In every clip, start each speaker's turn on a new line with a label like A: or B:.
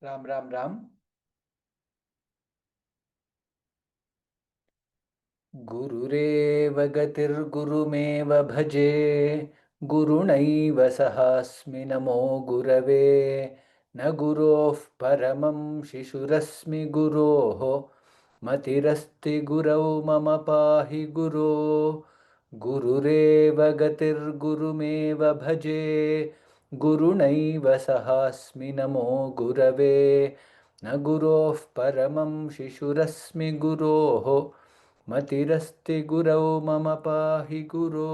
A: Ram Ram Ram. Gururev gatirgurumev bhaje gurunaiva sahasmi namo gurave na guroh paramam shishurasmi guroho matirasti gurau mama pahi guro gururev gatirgurumev bhaje gurunaiva sahasmi namo gurave na guroh paramam shishurasmi guroho मतिरस्ति गुरौ मम पाहि गुरो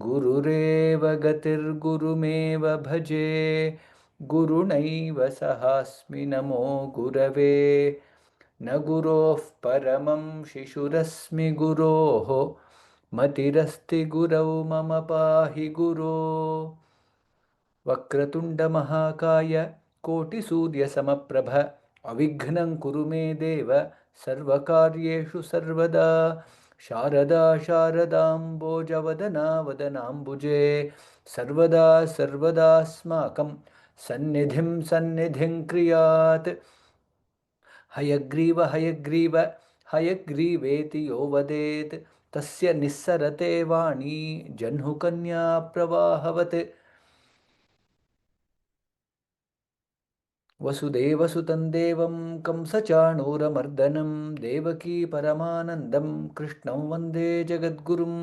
A: गुरुरेव गतिर्गुरुमेव भजे गुरुणैव सहास्मि नमो गुरवे न गुरोः परमं शिशुरस्मि गुरोः मतिरस्ति गुरौ मम पाहि गुरो वक्रतुण्डमहाकाय कोटिसूर्यसमप्रभ अविघ्नं कुरु मे देव सर्वकार्येषु सर्वदा शारदा शारदाम्बोजवदना वदनाम्बुजे सर्वदा सर्वदास्माकं सन्निधिं क्रियात् हयग्रीव हयग्रीव हयग्रीवेति यो वदेत् तस्य निस्सरते वाणी जह्नुकन्या प्रवाहवत् वसुदेवसुतं देवं कंसचाणूरमर्दनं देवकी परमानन्दं कृष्णं वन्दे जगद्गुरुं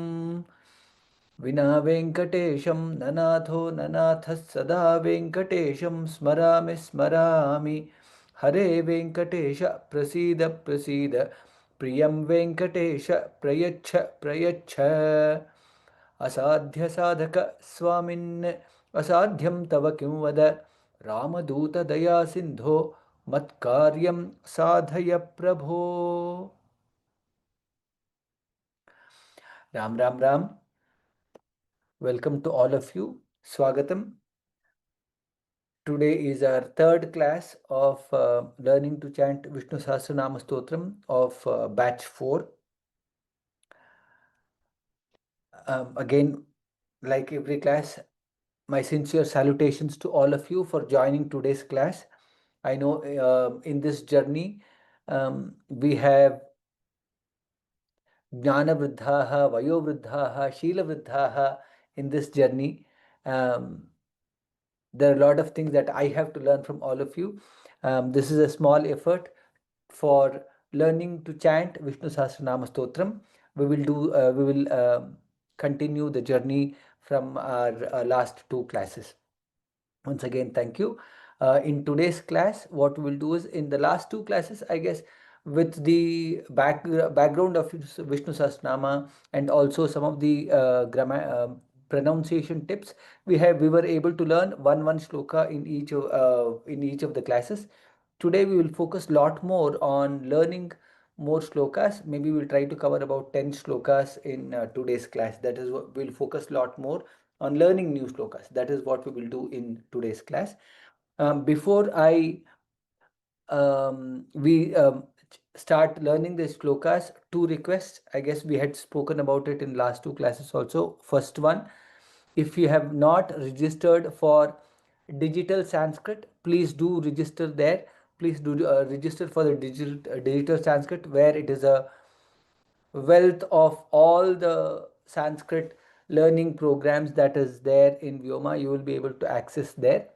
A: विना वेङ्कटेशं ननाथो ननाथः सदा वेङ्कटेशं स्मरामि स्मरामि हरे वेङ्कटेश प्रसीद प्रसीद प्रियं वेङ्कटेश प्रयच्छ प्रयच्छ असाध्यसाधक स्वामिन् असाध्यं तव किं वद रामदूतदया सिन्धो मत्कार्यं साधय प्रभो Ram Ram Ram. Welcome to all of you. Swagatam. Today is our third class of learning to chant Vishnu Sahasranama Stotram of batch 4. Again, like every class, my sincere salutations to all of you for joining today's class. I know in this journey we have Jnana Vriddhaha, Vayo Vriddhaha, Sheela Vriddhaha in this journey. There are a lot of things that I have to learn from all of you. This is a small effort for learning to chant Vishnu Sahasranama Stotram. We will continue the journey from our last two classes. Once again, thank you. In today's class, what we'll do is in the last two classes, I guess, with the background of Vishnu Sahasranama and also some of the grammar pronunciation tips, we were able to learn one shloka in each of the classes. Today we will focus a lot more on learning more slokas. Maybe we'll try to cover about 10 slokas in today's class. That is what we'll focus a lot more on learning new slokas. That is what we will do in today's class. Before we start learning the slokas, two requests. I guess we had spoken about it in last two classes also. First one, if you have not registered for digital Sanskrit, please do register there. Please do register for the digital Sanskrit, where it is a wealth of all the Sanskrit learning programs that is there in Vyoma. You will be able to access there.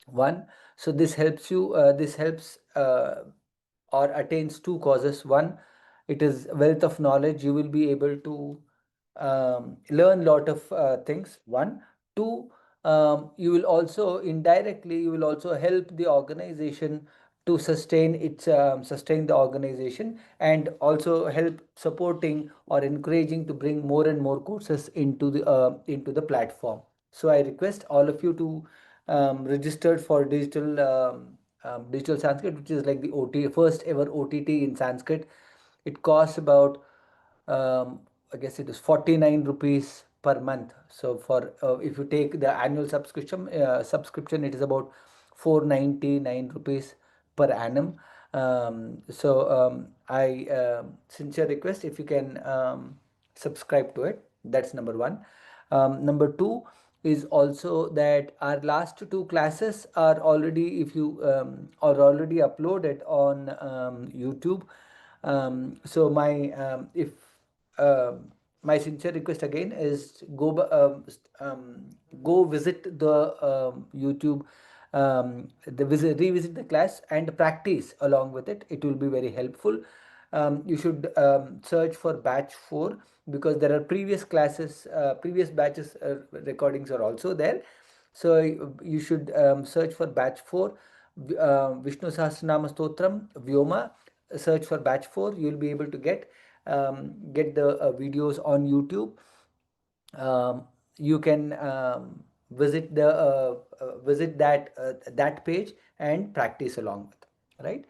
A: One, so this helps you. This helps or attains two causes. One, it is wealth of knowledge. You will be able to learn lot of things. One, two, you will also indirectly you will also help the organization to sustain the organization, and also help supporting or encouraging to bring more and more courses into the platform. So I request all of you to registered for digital Sanskrit, which is like the first ever OTT in Sanskrit. It costs about I guess it is 49 rupees per month. So for if you take the annual subscription, it is about 499 rupees per annum. I sincere request if you can subscribe to it. That's number one. Number two, is also that our last two classes are already, if you are already uploaded on YouTube. So if my sincere request again is go visit the YouTube, revisit the class and practice along with it. It will be very helpful. You should search for batch 4, because there are previous classes, previous batches recordings are also there. So you should search for batch 4, Vishnu Sahasranama Stotram, Vyoma. Search for batch 4. You'll be able to get the videos on YouTube. You can visit that page and practice along with, right?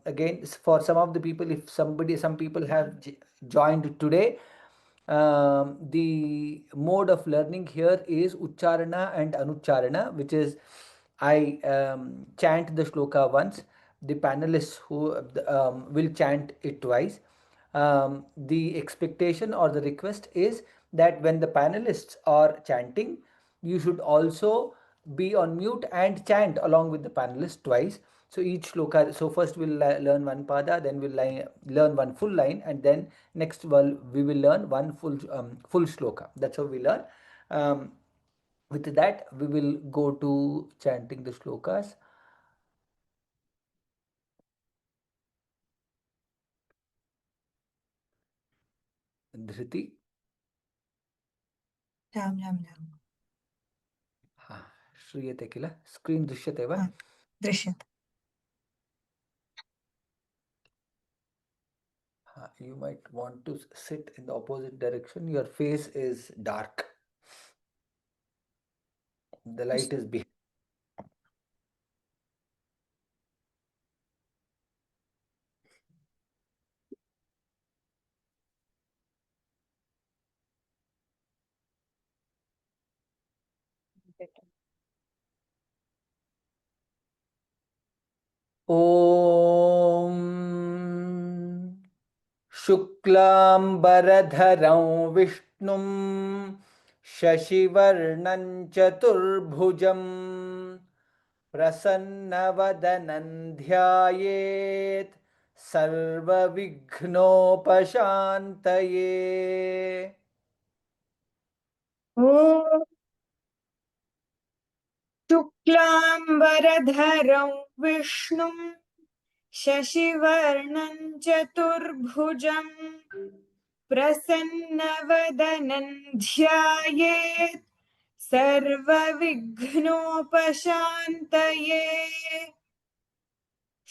A: Again, for some of the people, if some people have joined today, the mode of learning here is ucharana and anucharana, which is I chant the shloka once, the panelists who will chant it twice. The expectation or the request is that when the panelists are chanting, you should also be on mute and chant along with the panelists twice. So each shloka, so first we'll learn one pada, then we'll learn one full line, and then next we will learn one full shloka. That's how we learn. Um, with that, we will go to chanting the shlokas. Dhriti.
B: Ram Ram Ram
A: हा, श्रूयते किल? Screen दृश्यते वा?
B: दृश्यते.
A: You might want to sit in the opposite direction. Your face is dark. The light is behind. ॐ शुक्लाम्बरधरं विष्णुं शशिवर्णं चतुर्भुजं प्रसन्नवदनं ध्यायेत् सर्वविघ्नोपशान्तये.
B: ॐ शुक्लाम्बरधरं विष्णुं शशिवर्णं चतुर्भुजं प्रसन्नवदनं ध्यायेत् सर्वविघ्नोपशान्तये.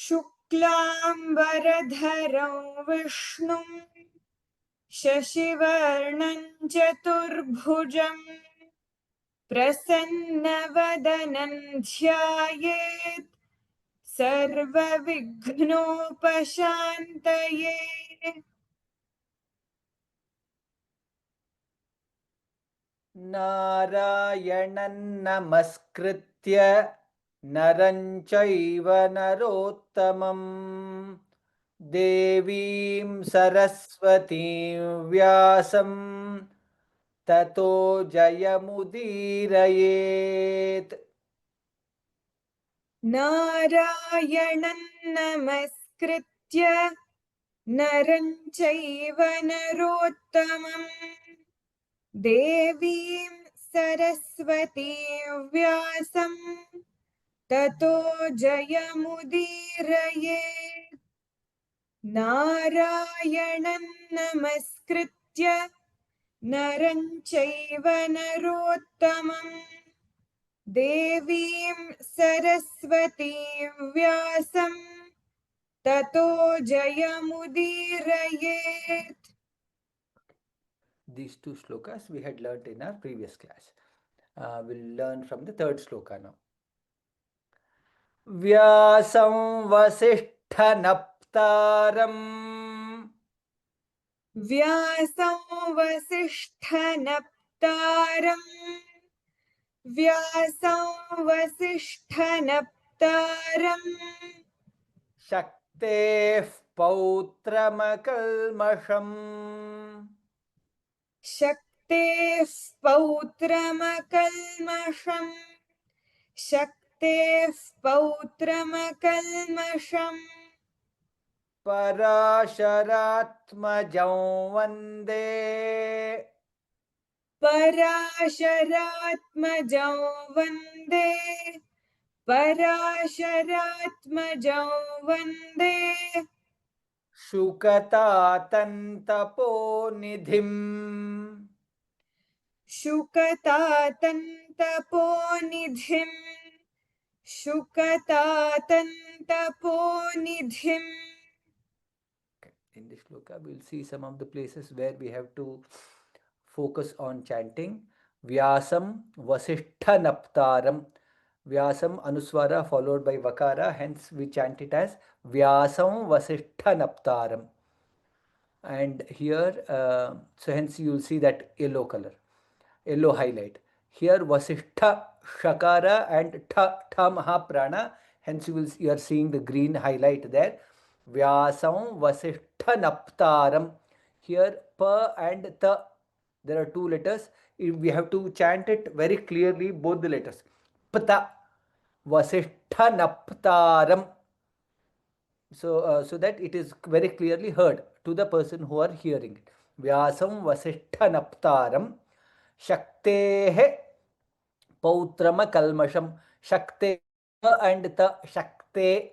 B: शुक्लाम्बरधरं विष्णुं शशिवर्णं चतुर्भुजं प्रसन्नवदनं ध्यायेत् सर्वविघ्नोपशान्तये.
A: नारायणं नमस्कृत्य नरं चैव नरोत्तमं देवीं सरस्वतीं व्यासं ततो जयमुदीरयेत्.
B: नारायणं नमस्कृत्य नरं चैव नरोत्तमं देवीं सरस्वतीं व्यासं ततो जयमुदीरयेत्. नारायणं नमस्कृत्य नरं चैव नरोत्तमं देवीं सरस्वतीं व्यासं ततो जयमुदीरयेत्.
A: These two shlokas we had learnt in our previous class. We'll learn from the third shloka now. व्यासं वसिष्ठनप्तारम्
B: व्यासं वसिष्ठनप्तारम् व्यासं वसिष्ठनप्तारम्
A: शक्तेः पौत्रमकल्मषम्
B: शक्तेः पौत्रमकल्मषम् शक्तेः पौत्रमकल्मषम्
A: पराशरात्मजं वन्दे
B: पराशरात्मजं वन्दे पराशरात्मजं वन्दे
A: शुकतातन्तपोनिधिम्
B: शुकतातन्तपोनिधिम् शुकतातन्तपोनिधिम्.
A: In this shloka, we'll see some of the places where we have to focus on chanting. Vyasam Vasishtha Naptaram. Vyasam Anuswara followed by Vakara, hence we chant it as Vyasam Vasishtha Naptaram. And here, so hence you will see that yellow color, yellow highlight. Here Vasishtha Shakara and Tha Mahaprana, hence you are seeing the green highlight there. Vyasam Vasishtha Naptaram. Here Pa and Ta, there are two letters. We have to chant it very clearly, both the letters. Pta Vasishtha Naptaram. So that it is very clearly heard to the person who are hearing it. Vyasam Vasishtha Naptaram Shaktehe Pautrama Kalmasham. Shakte and the Shakte,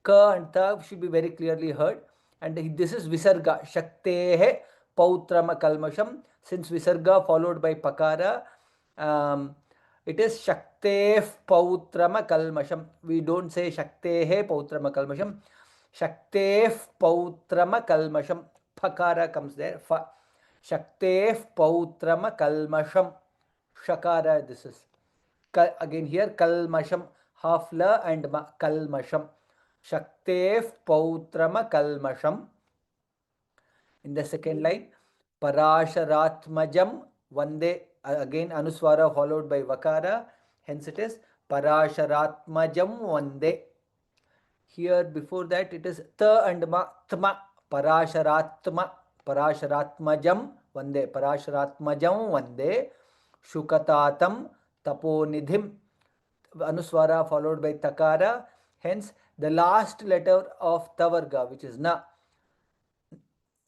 A: Ka and Ta should be very clearly heard. And this is Visarga. Shaktehe Pautrama Kalmasham. Since Visarga followed by Pakara, it is Shakteh Pautrama Kalmasham. We don't say Shaktehe Pautrama Kalmasham. Shakteh Pautrama Kalmasham. Pakara comes there. Fa. Shakteh Pautrama Kalmasham. Shakara this is. Again here Kalmasham. Half la and ma. Kalmasham. Shakteh Pautrama Kalmasham. In the second line, Parasharatmajam Vande, again Anuswara followed by Vakara, hence it is Parasharatmajam Vande. Here before that it is Ta and Ma, Tma, Parasharatma, Parasharatmajam Vande, Parasharatmajam Vande, Shukatatam Taponidhim, Anuswara followed by Takara, hence the last letter of Tavarga, which is Na.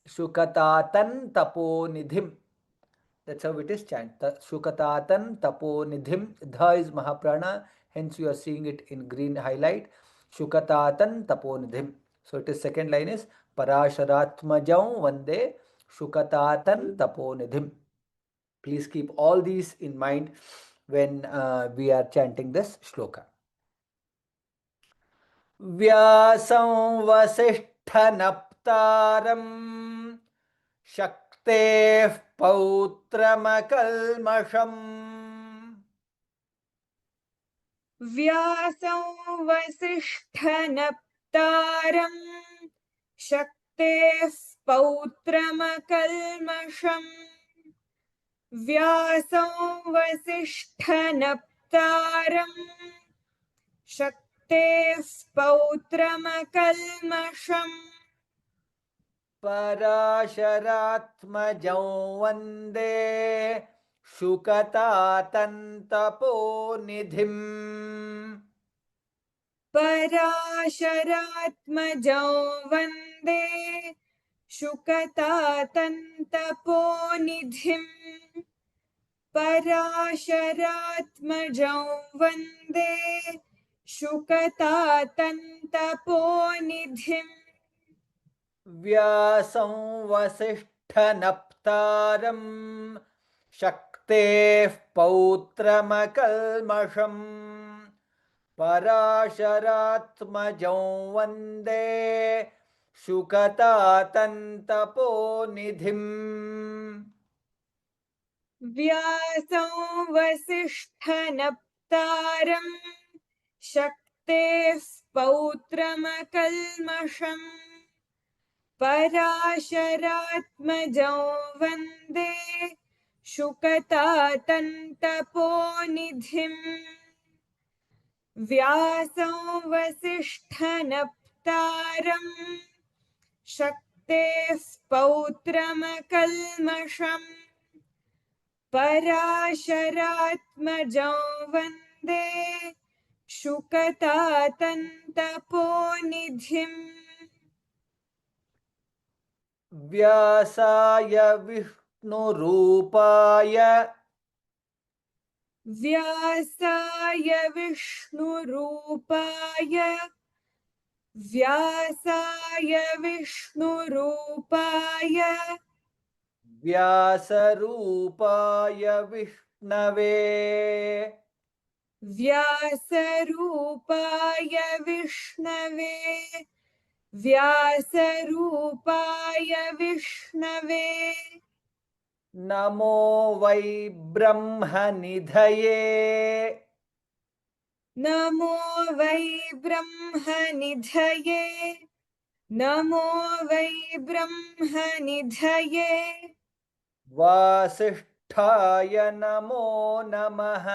A: Shukatatan taponidhim. That's how it is chant. Shukatatan taponidhim. Dha is Mahaprana, hence you are seeing it in green highlight. Shukatatan taponidhim. So it is second line is Parasharatmajam Vande Shukatatan taponidhim. Please keep all these in mind when we are chanting this shloka. Vyasam Vasishthanaptaram Shakteः Pautramakαλmasham.
B: व्यासं वसिष्ठनप्तारं शक्तेः पौत्रमकल्मषम् व्यासं वसिष्ठनप्तारं शक्तेः पौत्रमकल्मषम्
A: Parasharatmajam Vande Shukatatantaponidhim.
B: पराशरात्मजं वन्दे शुकतातन्तपोनिधिम् पराशरात्मजं वन्दे शुकतातन्तपोनिधिम्
A: Vyasam Vasishthanaptaram Shakteः Pautramakαλmasham. Parasharatmajam Vande Shukatatantaponidhim.
B: व्यासं वसिष्ठनप्तारं शक्तेः पौत्रमकल्मषम् पराशरात्मजं वन्दे शुकतातन्तपोनिधिम् व्यासं वसिष्ठनप्तारं शक्तेः पौत्रमकल्मषम् पराशरात्मजौ वन्दे शुकतातन्तपोनिधिम्
A: व्यासाय विष्णुरूपाय
B: व्यासाय विष्णुरूपाय व्यासाय विष्णुरूपाय
A: व्यासरूपाय विष्णवे
B: व्यासरूपाय विष्णवे व्यासरूपाय विष्णवे
A: नमो वै ब्रह्मनिधये
B: नमो वै ब्रह्मनिधये नमो वै ब्रह्मनिधये
A: वासिष्ठाय नमो नमः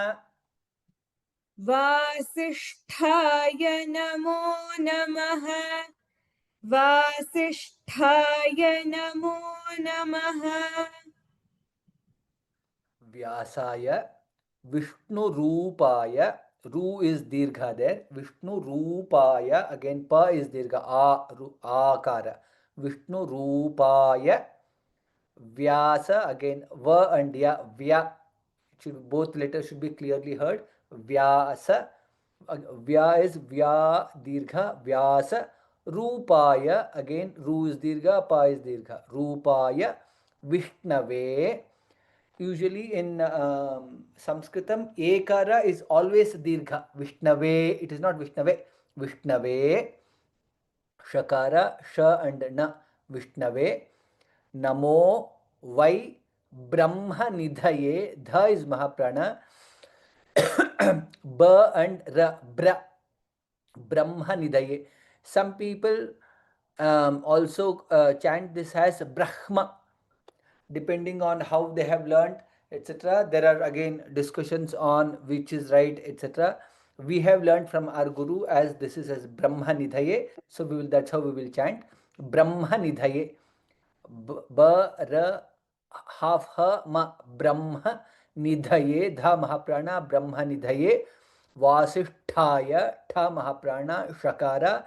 B: वासिष्ठाय नमो नमः वासिष्ठाय नमो नमः
A: व्यासाय विष्णुरूपाय रू is dirgha there विष्णुरूपाय again pa is dirgha akara विष्णुरूपाय vyasa again va and ya vya should both letters should be clearly heard vyasa vya is vya dirgha vyasa rupaya again ru is dirgha pa is dirgha rupaya vishnave. Usually in Sanskritam, ekara is always dirgha. Vishnave, it is not Vishnave. Vishnave, shakara, sha and na. Vishnave, namo, vai, brahma nidhaye, dha is mahaprana, ba and ra, bra, brahma nidhaye. Some people also chant this as brahma, depending on how they have learned, etc. There are again discussions on which is right, etc. We have learned from our guru as this is as brahma nidhaye, so we will, that's how we will chant brahma nidhaye. ba ra half ha ma brahma nidhaye, dha mahaprana, brahma nidhaye, vasishthaya, tha mahaprana, shakara,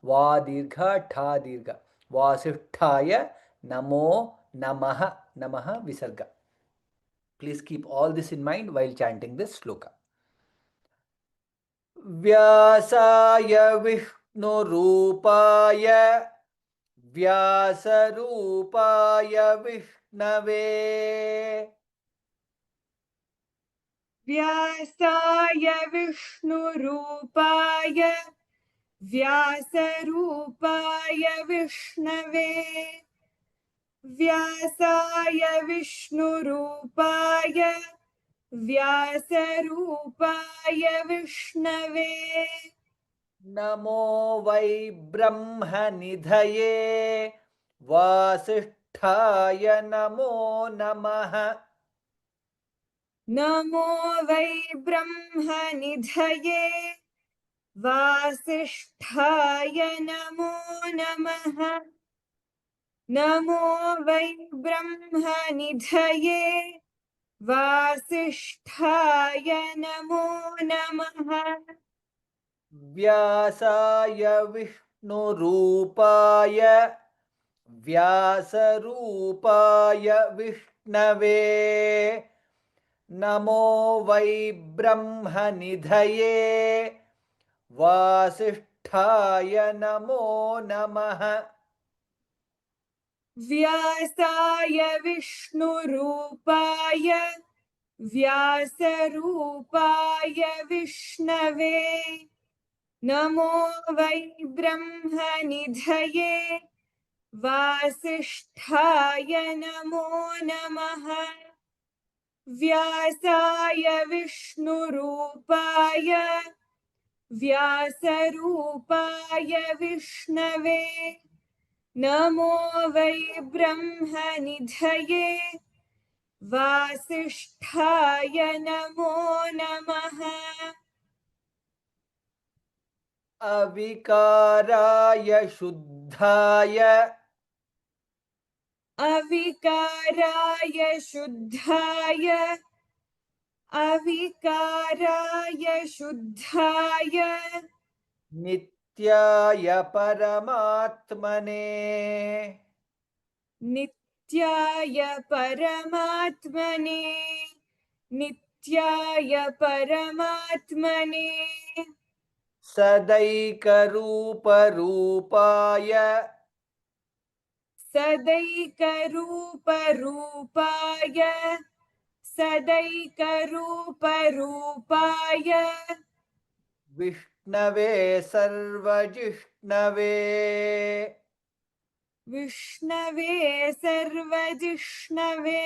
A: va dirgha, tha dirgha, vasishthaya namo namaha, namaha visarga. Please keep all this in mind while chanting this sloka. व्यासाय विष्णुरूपाय व्यासरूपाय विष्णवे
B: व्यासाय विष्णुरूपाय व्यासरूपाय विष्णवे व्यासाय विष्णुरूपाय व्यासरूपाय विष्णवे
A: नमो वै ब्रह्मनिधये वासिष्ठाय नमो नमः
B: नमो वै ब्रह्मनिधये वासिष्ठाय नमो नमः नमो वै ब्रह्मनिधये वासिष्ठाय नमो नमः
A: व्यासाय विष्णुरूपाय व्यासरूपाय विष्णवे नमो वै ब्रह्मनिधये वासिष्ठाय नमो नमः
B: व्यासाय विष्णुरूपाय व्यासरूपाय विष्णवे नमो वै ब्रह्मनिधये वासिष्ठाय नमो नमः व्यासाय विष्णुरूपाय व्यासरूपाय विष्णवे नमो वै ब्रह्मनिधये वासिष्ठाय नमो नमः
A: अविकाराय शुद्धाय
B: अविकाराय शुद्धाय अविकाराय शुद्धाय
A: नित्याय परमात्मने
B: नित्याय परमात्मने नित्याय परमात्मने
A: सदैकरूपरूपाय
B: सदैकरूपरूपाय सदैकरूपरूपाय
A: विष्णवे सर्वजिष्णवे
B: विष्णवे सर्वजिष्णवे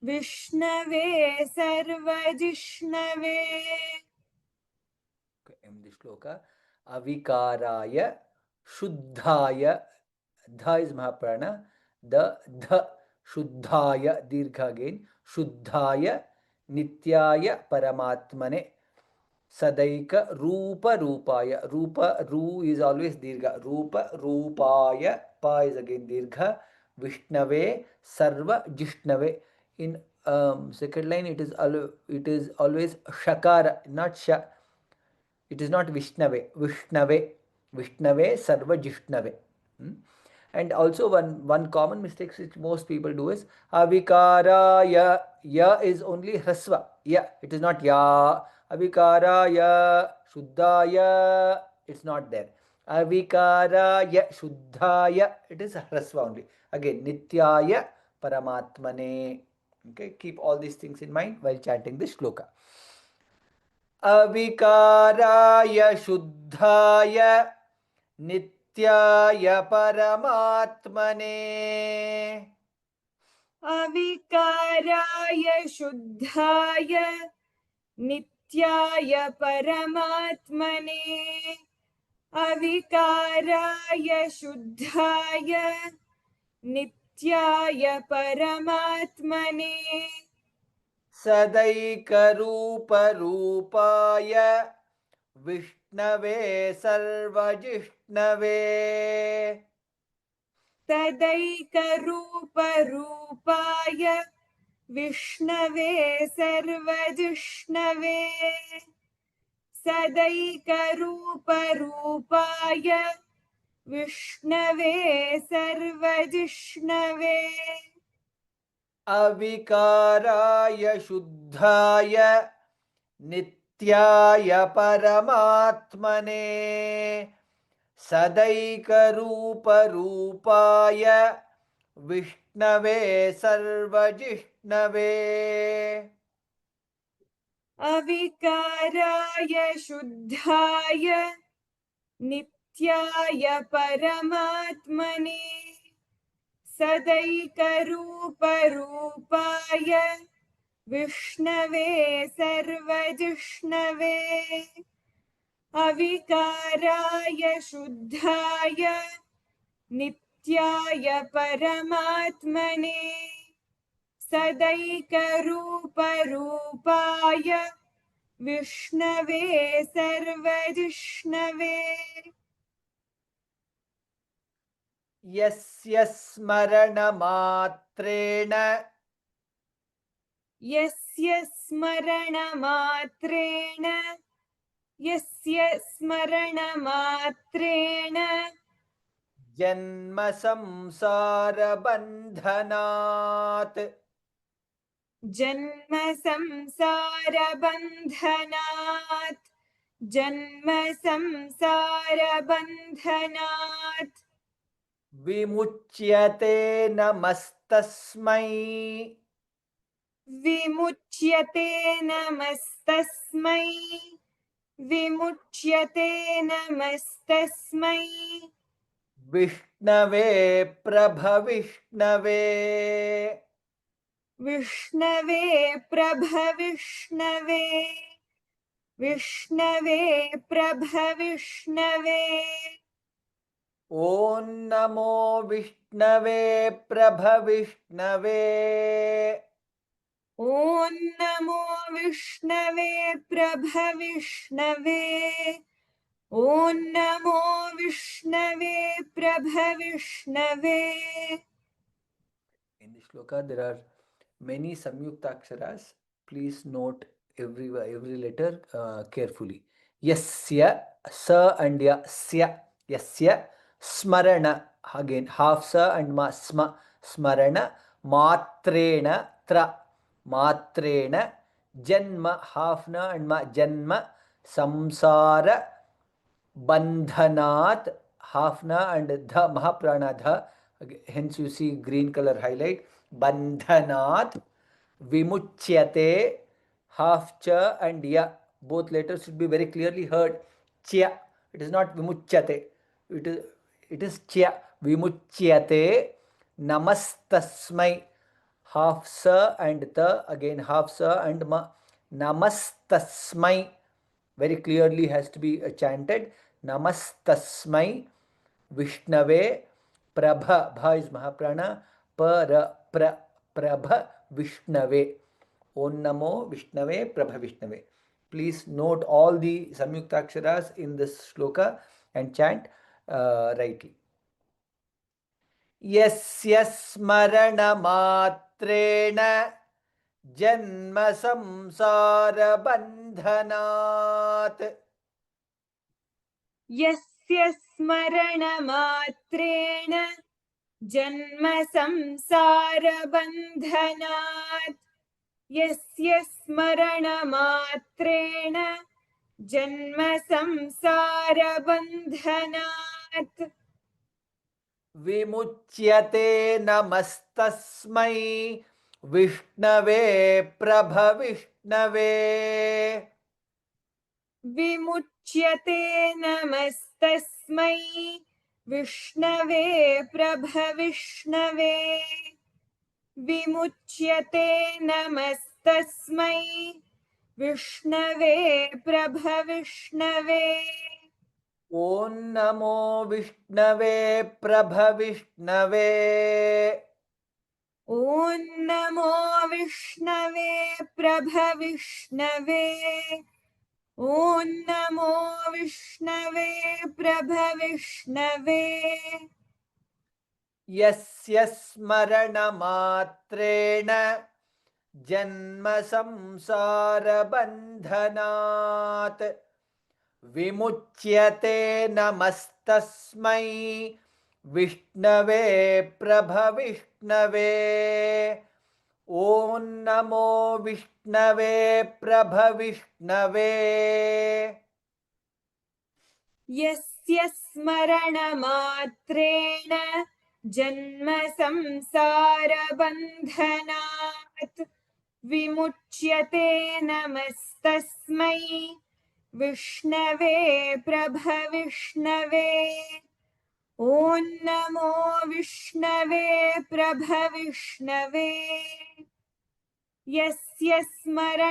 B: विष्णवे सर्वजिष्णवे
A: end the shloka. Avikaraya Shuddhaya. Dha is Mahaprana. The Dha Shuddhaya Dirgha again. Shuddhaya Nityaya Paramatmane. Sadaika Rupa Rupaya. Rupa Ru is always Dirgha. Rupa Rupaya. Pa is again Dirgha. Vishnave Sarva Jishnave. In second line it is always Shakara, not Sha. It is not Vishnave. Vishnave Sarva Jishnave. And also one common mistake which most people do is Avikara Ya. Ya is only Hrasva. Ya. It is not Ya. Avikara Ya Shuddhaya. It's not there. Avikara Ya Shuddhaya. It is Hrasva only. Again, Nityaya Paramatmane. Okay, keep all these things in mind while chanting this shloka. अविकाराय शुद्धाय नित्याय परमात्मने
B: अविकाराय शुद्धाय नित्याय परमात्मने अविकाराय शुद्धाय नित्याय परमात्मने
A: सदैकरूपरूपाय विष्णवे सर्वजिष्णवे
B: तदैकरूपरूपाय विष्णवे सर्वजिष्णवे सदैकरूपरूपाय विष्णवे सर्वजिष्णवे
A: अविकाराय शुद्धाय नित्याय परमात्मने सदैकरूपरूपाय विष्णवे सर्वजिष्णवे
B: अविकाराय शुद्धाय नित्याय परमात्मने सदैकरूपरूपाय विष्णवे सर्वजिष्णवे अविकाराय शुद्धाय नित्याय परमात्मने सदैकरूपरूपाय विष्णवे सर्वजिष्णवे
A: यस्य स्मरणमात्रेण
B: यस्य स्मरणमात्रेण यस्य स्मरणमात्रेण
A: जन्म संसारबन्धनात्
B: जन्म संसारबन्धनात् जन्म संसारबन्धनात्
A: विमुच्यते नमस्तस्मै
B: विमुच्यते नमस्तस्मै विमुच्यते नमस्तस्मै
A: विष्णवे प्रभविष्णवे
B: विष्णवे प्रभविष्णवे विष्णवे प्रभविष्णवे
A: ॐ नमो विष्णवे प्रभविष्णवे
B: ॐ नमो विष्णवे प्रभविष्णवे ॐ नमो विष्णवे प्रभविष्णवे
A: shloka, there are many samyuktaksharas. Please note every letter carefully. Yasya, sa and yasya, yasya, smarana, again half sa and ma, sma, smarana, matrena, tra, matrena, janma, half na and ma, janma, samsara, bandhanat, hafna and dha, mahaprana dha, hence you see green color highlight, bandhanat, vimuchyate, half cha and ya, both letters should be very clearly heard, chya, it is not vimuchyate, it is chya, vimuchyate, namastasmai, half sa and the, again half sa and ma, namastasmai, very clearly has to be chanted, namastasmai vishnave, prabha, bha is mahaprana, prabha vishnave, om namo vishnave, prabha vishnave. Please note all the samyuktaksharas in this shloka and chant rightly. यस्य स्मरणमात्रेण जन्मसंसारबन्धनात्
B: यस्य स्मरणमात्रेण जन्मसंसारबन्धनात् यस्य स्मरणमात्रेण जन्मसंसारबन्धनात्
A: विमुच्यते नमस्तस्मै विष्णवे प्रभविष्णवे
B: विमुच्यते नमस्तस्मै विष्णवे प्रभविष्णवे विमुच्यते नमस्तस्मै विष्णवे प्रभविष्णवे
A: ॐ नमो विष्णवे प्रभविष्णवे
B: ॐ नमो विष्णवे प्रभविष्णवे ॐ नमो विष्णवे प्रभविष्णवे
A: यस्य स्मरणमात्रेण जन्मसंसारबन्धनात् विमुच्यते नमस्तस्मै विष्णवे प्रभविष्णवे ॐ नमो विष्णवे प्रभविष्णवे
B: यस्य स्मरणमात्रेण जन्मसंसारबन्धनात् विमुच्यते नमस्तस्मै विष्णवे प्रभविष्णवे ॐ नमो विष्णवे प्रभविष्णवे यस्य स्मरणमात्रेण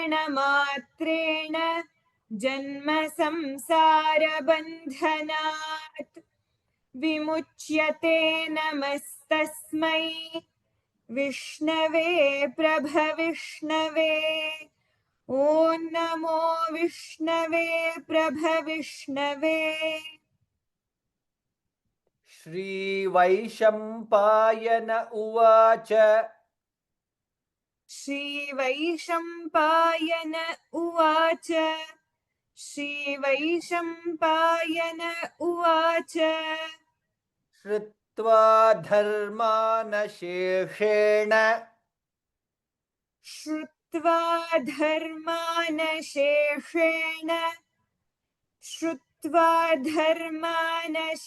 B: जन्मसंसारबन्धनात् विमुच्यते नमस्तस्मै विष्णवे प्रभविष्णवे ॐ नमो विष्णवे प्रभविष्णवे
A: श्रीवैशम्पायन उवाच
B: श्रीवैशम्पायन उवाच श्रीवैशम्पायन उवाच
A: श्रुत्वा धर्मानशेषेण
B: श्रुत्वा धर्मानशेषेण श्रुत्वा धर्मानशेषेण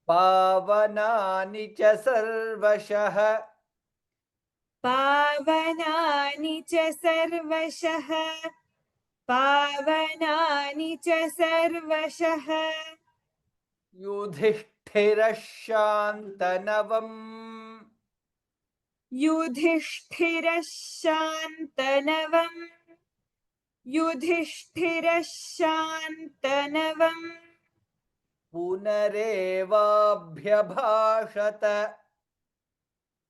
A: पावनानि च सर्वशः
B: पावनानि च सर्वशः पावनानि च सर्वशः
A: युधिष्ठिरः शान्तनवम्
B: युधिष्ठिरः शान्तनवम् युधिष्ठिरः शान्तनवम्
A: पुनरेवाभ्यभाषत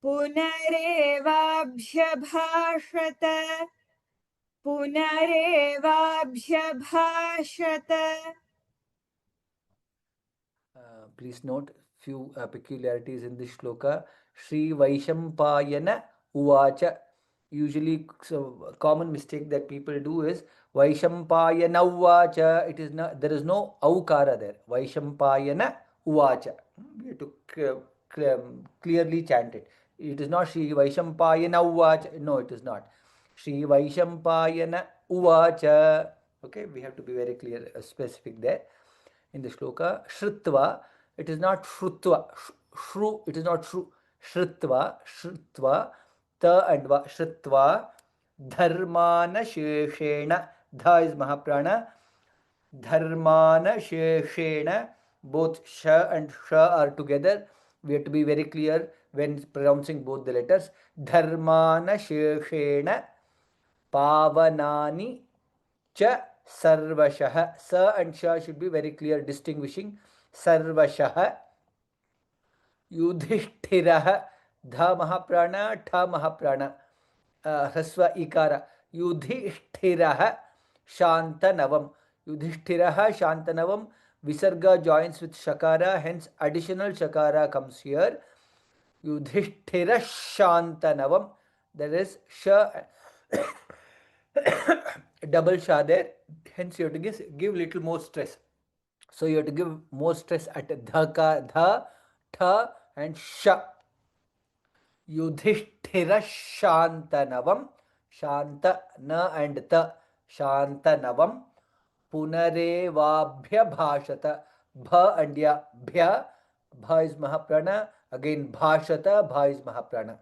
B: पुनरेवाभ्यभाषत पुनरेवाभ्यभाषत
A: Please note few peculiarities in this shloka. Shri Vaishampayana Uvacha. Usually, so common mistake that people do is Vaishampayana Uvacha. It is not, there is no aukara there. Vaishampayana Uvacha. We have to clearly chant it. It is not Shri Vaishampayana Uvacha. No, it is not. Shri Vaishampayana Uvacha. Okay, we have to be very clear, specific there. In the shloka, Shrutva, it is not Shrutva. Shru, it is not Shru. Shrutva, Shrutva, Ta and Va. Shrutva, Dharmana Sheshena. Dha is Mahaprana. Dharmana Sheshena. Both Sha and Sha are together. We have to be very clear when pronouncing both the letters. Dharmana Sheshena. Pavanani cha sarvashah. Sa and sha should be very clear, distinguishing. Sarvashah. Yudhishthirah. Dha Mahaprana, Tha Mahaprana. Hrasva Ikara. Yudhishthirah Shantanavam. Yudhishthirah Shantanavam. Visarga joins with Shakara, hence additional Shakara comes here. Yudhishthira Shantanavam. There is Sha. Double Sha there, hence you have to give little more stress. So you have to give more stress at Dha, Tha and Sha. Yudhishthira Shantanavam. Shanta, Na and Ta. Shantanavam. Punarevabhya Bhashata. Bha and Ya. Bhya. Bha is Mahaprana. Again Bhashata. Bha is Mahaprana.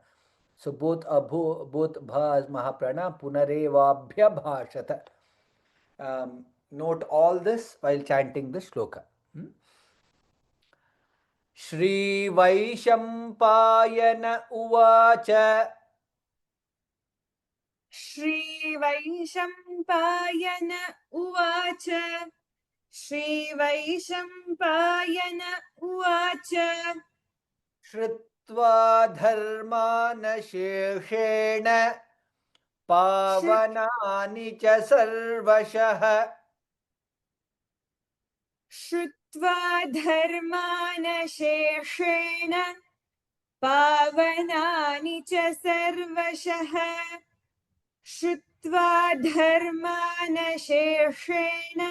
A: So both Bha is Mahaprana. Punarevabhya Bhashata. Note all this while chanting the shloka. Shri Vaishampayana Uvacha.
B: Shri Vaishampayana Uvacha. Shri Vaishampayana Uvacha.
A: Shrutva dharmana sheshena pavanani cha sarvashah.
B: Shrutva dharmana sheshena pavanani cha sarvashah. Shrutva dharmana sheshena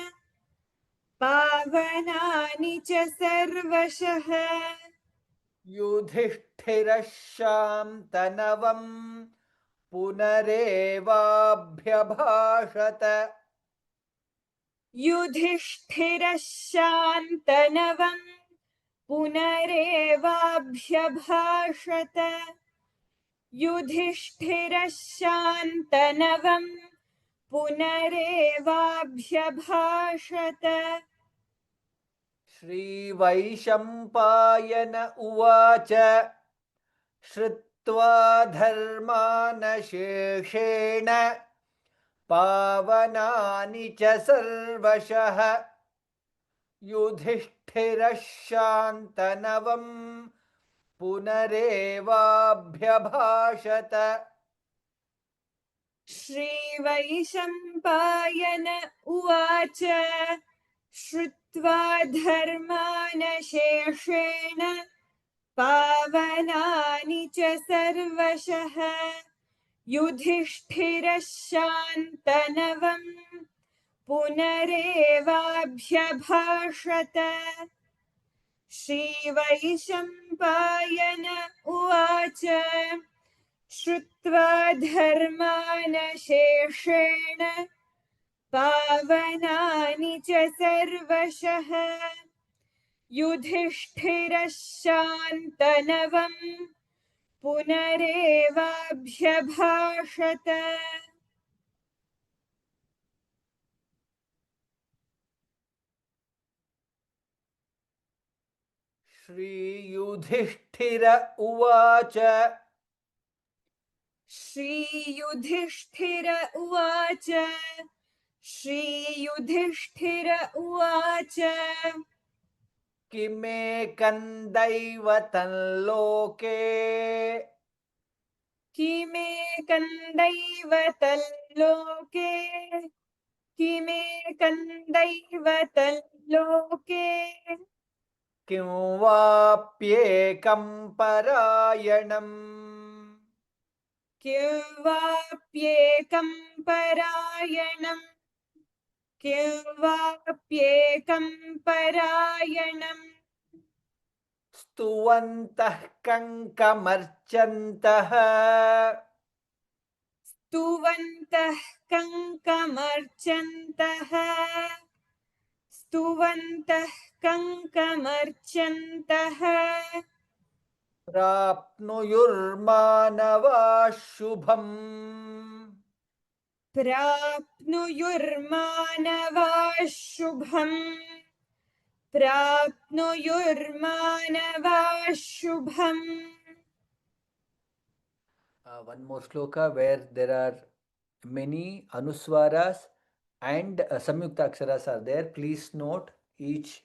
B: pavanani cha sarvashah.
A: Yudhishthira Shantanavam punarevabhyabhashata.
B: Yudhishthira Shantanavam punarevabhyabhashata. Yudhishthira Shantanavam punarevabhyabhashata.
A: Shri Vaishampayana Uvacha. Shrutva dharmana sheshena pavanani cha sarvashah. Yudhishthira Shantanavam punarevabhyabhashata.
B: Shri Vaishampayana Uvacha. Shrutva dharmana sheshena pavanani cha sarvashah. Yudhishthira Shantanavam punarevabhyabhashata. Shri Vaishampayana Uvacha. Shrutva dharmana sheshena pavanani cha sarvashah. Yudhishthira Shantanavam punarevabhyabhashata.
A: Shri Yudhishthira Uvacha.
B: Shri Yudhishthira Uvacha. Shri Yudhishthira Uvacha.
A: Kime kandaivatam loke.
B: Kime kandaivatam loke. Kime kandaivatam loke.
A: किं वाप्येकं परायणम्
B: किं वाप्येकं परायणम् किं वाप्येकं परायणम्
A: स्तुवन्तः कङ्कमर्चन्तः
B: स्तुवन्तः कङ्कमर्चन्तः स्तुवन्तः कङ्कमर्चन्तः
A: प्राप्नुयुर्मानवाः शुभम्
B: प्राप्नुयुर्मानवाः शुभम् प्राप्नुयुर्मानवाः शुभम्
A: one more shloka where there are many anuswaras and samyukta aksharas are there. Please note each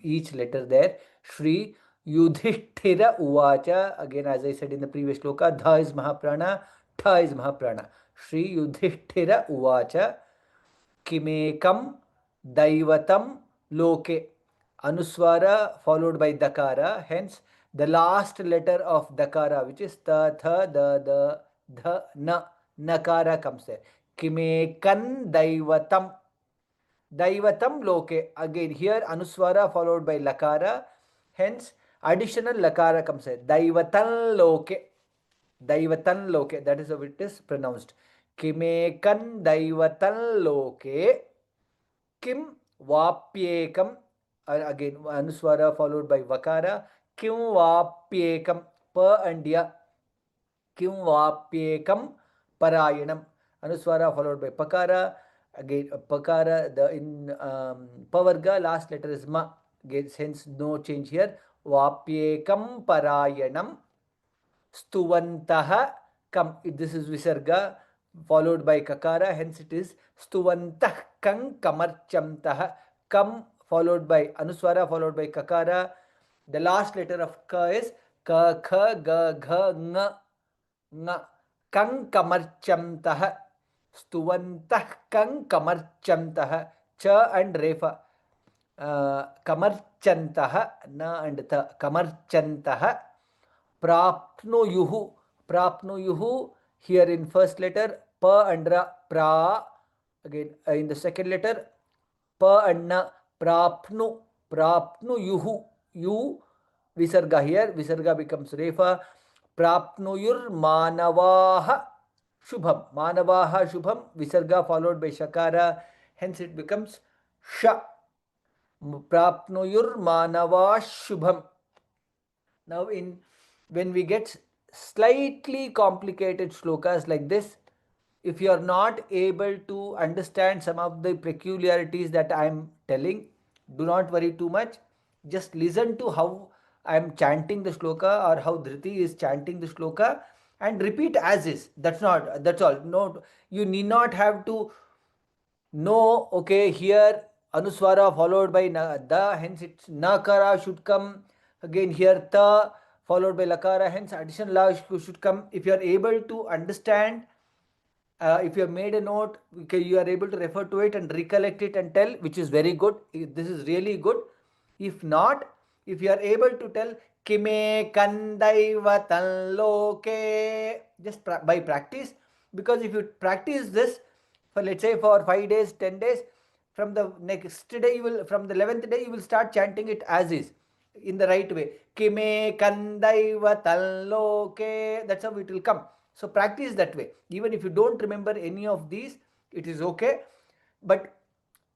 A: each letter there. Shri Yudhishthira Uvacha. Again, as I said in the previous shloka, Dha is Mahaprana, Tha is Mahaprana. Shri Yudhishthira Uvacha. Kimekam Daivatam Loke. Anuswara followed by Dakara. Hence, the last letter of Dakara, which is Ta, Tha, Da, Dha, Na, Nakara comes there. Kimekan Daivatam. Daivatam Loke. Again, here Anuswara followed by Lakara. Hence, additional Lakara comes there. Daivatan Loke. Daivatan Loke. That is how it is pronounced. Kimekan Daivatan Loke. Kim Vapyekam. Again, Anuswara followed by Vakara. Kim Vapyekam. Pa and Ya. Kim Vapyekam Parayanam. Anuswara followed by Pakara. Again, Pakara, the in Pavarga, last letter is Ma. Again, hence no change here. Vapyekam Parayanam. Stuvantah kam. This is Visarga followed by Kakara. Hence it is Stuvantah kang kamarchamtah. Kam followed by Anuswara followed by Kakara. The last letter of Ka is Ka, Kha, Ga, Gha, Nga. Nga. Kang kamarchamtah. Stuvantah kang kamarchamtah. Cha and Refa. Kamarchantah. Na and Tha. Kamarchantah. Prapnuyuhu. Prapnuyuhu. Here in first letter, Pa and Ra. Pra. Again, in the second letter, Pa and Na. Prapnu. Prapnuyuhu. You. Visarga here. Visarga becomes Refa. Prapnuyur Manavaha. Shubham. Manavaha Shubham. Visarga followed by Shakara. Hence it becomes Sha. Prapnuyur Manava Shubham. Now, when we get slightly complicated shlokas like this, if you are not able to understand some of the peculiarities that I am telling, do not worry too much. Just listen to how I am chanting the shloka or how Dhriti is chanting the shloka and repeat as is. That's all. No, you need not have to no, okay, here Anuswara followed by da, hence it's Nakara should come. Again here Ta followed by Lakara, hence additional La should come. If you are able to understand, if you have made a note, okay, you are able to refer to it and recollect it and tell, which is very good. This is really good. If not, if you are able to tell Kime Kandaivatal Loke, just by practice, because if you practice this for, let's say, for 5 days, 10 days, from the next day you will, from the 11th day you will start chanting it as is in the right way. Kime Kandaivatal Loke, that's how it will come. So practice that way. Even if you don't remember any of these, it is okay. But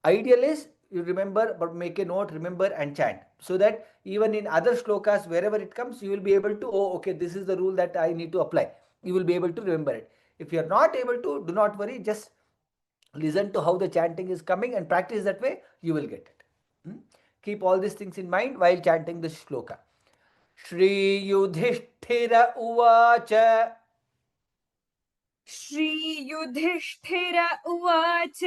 A: ideal is you remember, but make a note, remember and chant. So that even in other shlokas, wherever it comes, you will be able to, oh, okay, this is the rule that I need to apply. You will be able to remember it. If you are not able to, do not worry, just listen to how the chanting is coming and practice that way, you will get it. Keep all these things in mind while chanting this shloka. Shri Yudhishthira Uvacha.
B: श्रीयुधिष्ठिर उवाच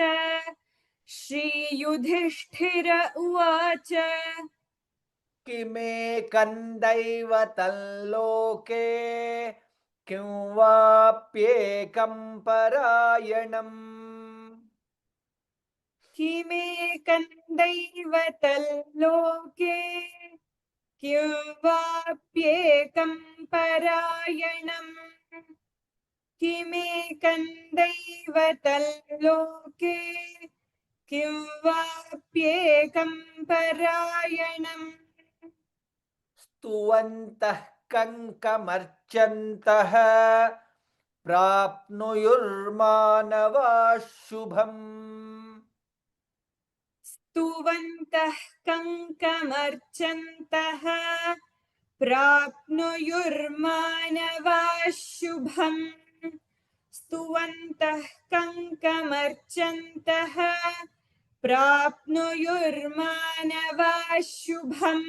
B: श्रीयुधिष्ठिर उवाच
A: किमे कन्दैवतल्लोके किं वाप्येकं परायणम्
B: किमेकन्दैव तल्लोके किं वाप्येकं परायणम् किमेकन्दैव तल्लोके किं वाप्येकं परायणम्
A: स्तुवन्तः कङ्कमर्चन्तः प्राप्नुयुर्मानवाः शुभम्
B: स्तुवन्तः कङ्कमर्चन्तः प्राप्नुयुर्मानवाः शुभम् स्तुवन्तः कङ्कमर्चन्तः प्राप्नुयुर्मानवाः शुभम्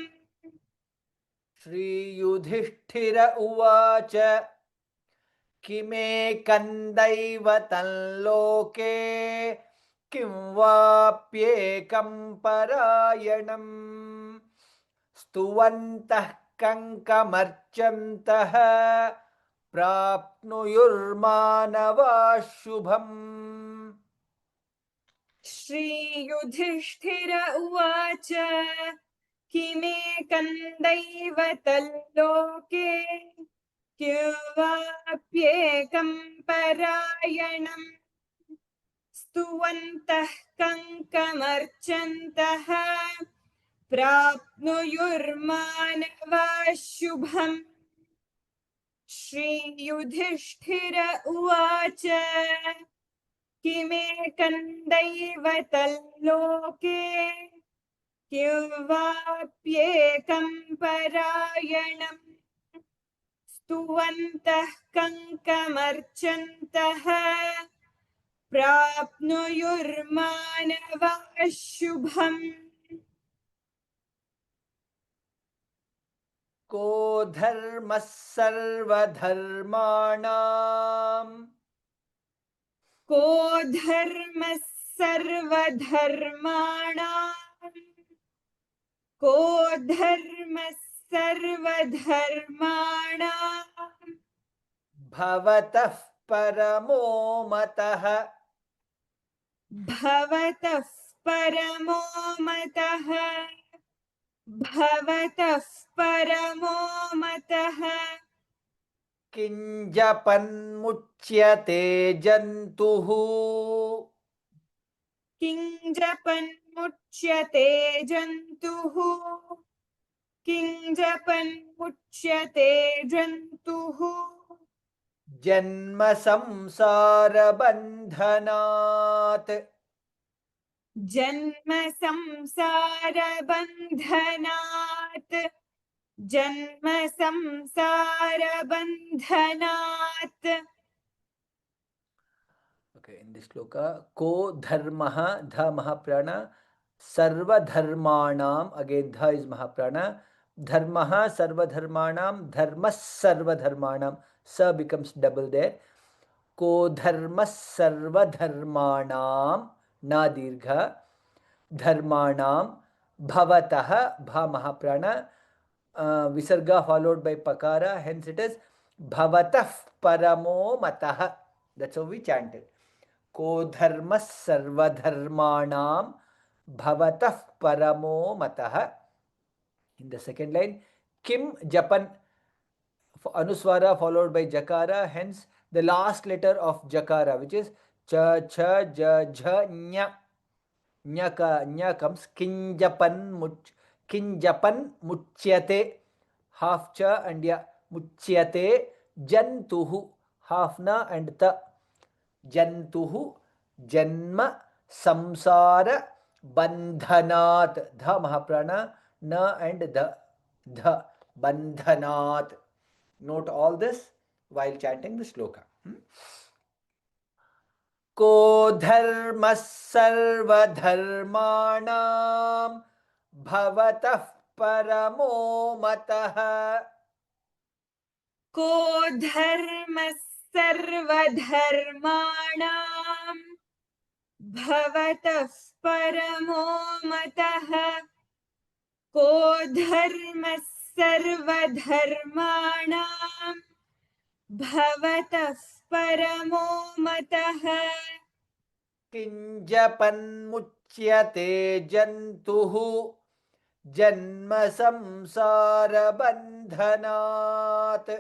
A: श्रीयुधिष्ठिर उवाच किमेकन्दैव तल्लोके किं वाप्येकं परायणम् स्तुवन्तः कङ्कमर्चन्तः प्राप्नुयुर्मानवाः शुभम्
B: श्रीयुधिष्ठिर उवाच किमेकन्दैव तल्लोके किं वाप्येकं परायणम् स्तुवन्तः कङ्कमर्चन्तः प्राप्नुयुर्मानवाः शुभम् श्रीयुधिष्ठिर उवाच किमेकन्दैव तल्लोके किं वाप्येकं परायणम् स्तुवन्तः कङ्कमर्चन्तः प्राप्नुयुर्मानवाः शुभम्
A: को धर्मः सर्वधर्माणाम्
B: को धर्मः सर्वधर्माणाम् को धर्मः सर्वधर्माणाम्
A: भवतः परमो मतः
B: भवतः परमो मतः भवतः परमो मतः
A: किं जपन्मुच्यते जन्तुः
B: किं जपन्मुच्यते जन्तुः किं जपन्मुच्यते जन्तुः
A: जन्म संसारबन्धनात्
B: जन्म संसारबन्धनात् जन्म संसारबन्धनात्
A: Okay, in this sloka, ko dharmaha, dha mahaprana, sarva dharmanam, again dha is mahaprana, dharmaha sarva dharmanam, dharmas sarva dharmanam, sa becomes double there. Ko dharmas sarva dharmanam, na dirgha, dharmanam, bhavatah, bha mahaprana, visarga followed by pakara, hence it is bhavatah paramo matah. That's how we chant it. को धर्मः सर्वधर्माणां भवतः परमो मतः. In the second line, kim japan, anuswara followed by jakara, hence the last letter of jakara, which is cha, cha, ja, jha, nya. Nya comes kinjapan muchyate, half cha and ya, muchyate jantuhu, half na and ta. जंतुः जन्म संसार बंधनात्, ध महाप्राण न and the बंधनात्. Note all this while chanting the shloka. को धर्मः सर्वधर्माणां भवतः परमो मतः.
B: को धर्मः सर्वधर्माणां भवतः परमो मतः को धर्मः सर्वधर्माणां भवतः परमो मतः
A: किञ्जपन्मुच्यते जन्तुः जन्म संसारबन्धनात्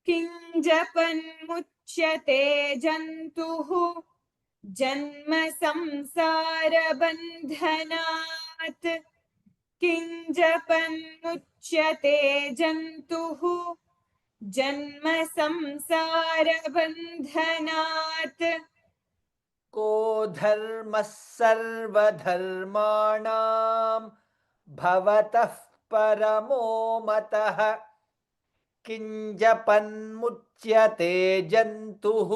B: किञ्जपन्मुच्यते जन्तुः जन्म संसारबन्धनात् किञ्जपन्मुच्यते जन्तुः जन्म संसारबन्धनात्
A: को धर्मः सर्वधर्माणां भवतः परमो मतः किञ्जपन्मुच्यते जन्तुः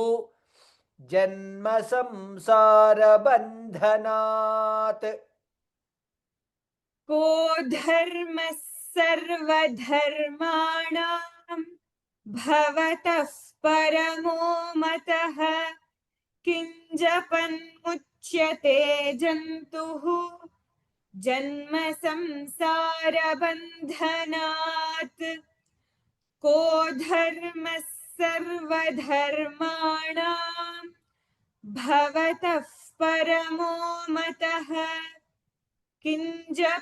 A: जन्म संसारबन्धनात्
B: को धर्मः सर्वधर्माणां भवतः परमो मतः किञ्जपन्मुच्यते जन्तुः जन्म संसारबन्धनात् को धर्मः सर्वधर्माणां भवतः परमो मतः किञ्जपन्मुच्यते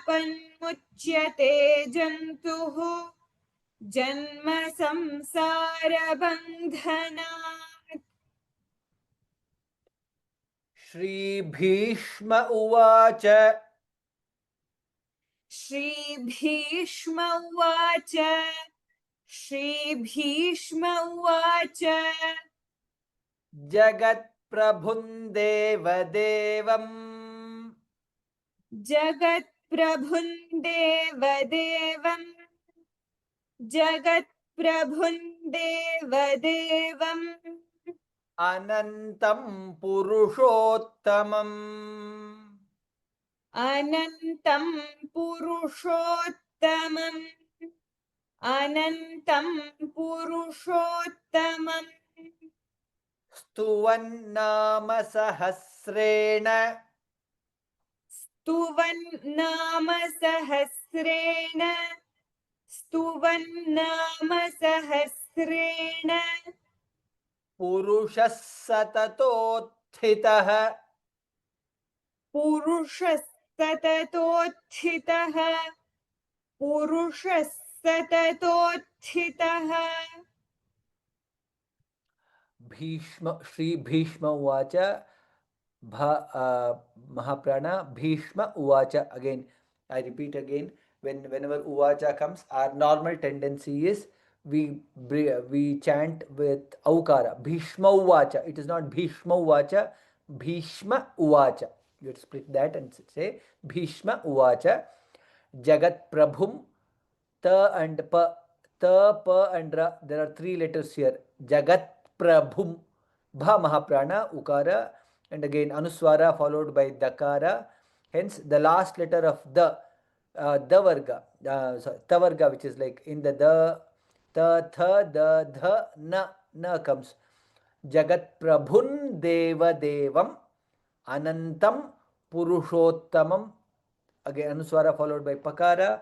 B: जन्तुः जन्म संसारबन्धनात्
A: श्रीभीष्म उवाच
B: श्रीभीष्म उवाच श्रीभीष्म उवाच
A: जगत्प्रभुं देवदेवम्
B: जगत्प्रभुं देवदेवम् जगत्प्रभुं देवदेवम्
A: अनन्तं पुरुषोत्तमम्
B: अनन्तं पुरुषोत्तमम् अनन्तं पुरुषोत्तमम्
A: स्तुवन्नाम सहस्रेण
B: स्तुवन्नाम सहस्रेण स्तुवन्नाम सहस्रेण
A: पुरुषः सततोत्थितः
B: पुरुषः सततोत्थितः पुरुषः सततोत्थितः
A: श्रीभीष्म उवाच Mahaprana Bhishma Uvacha. Again, I repeat again, whenever Uvacha comes, our normal tendency is we chant with Aukara. Bhishma Uvacha. It is not Bhishma Uvacha, Bhishma Uvacha. You have to split that and say Bhishma Uvacha. Jagat Prabhum, Ta and Pa, Ta, Pa and Ra. There are three letters here. Jagat Prabhum. Bha Mahaprana, Ukara, and again Anuswara followed by Dakara. Hence, the last letter of the Varga, Tavarga, which is like in the Ta, Tha, Da, Dha, Na comes. Jagat Prabhun Deva Devam Anantam Purushottamam. Again, Anuswara followed by Pakara.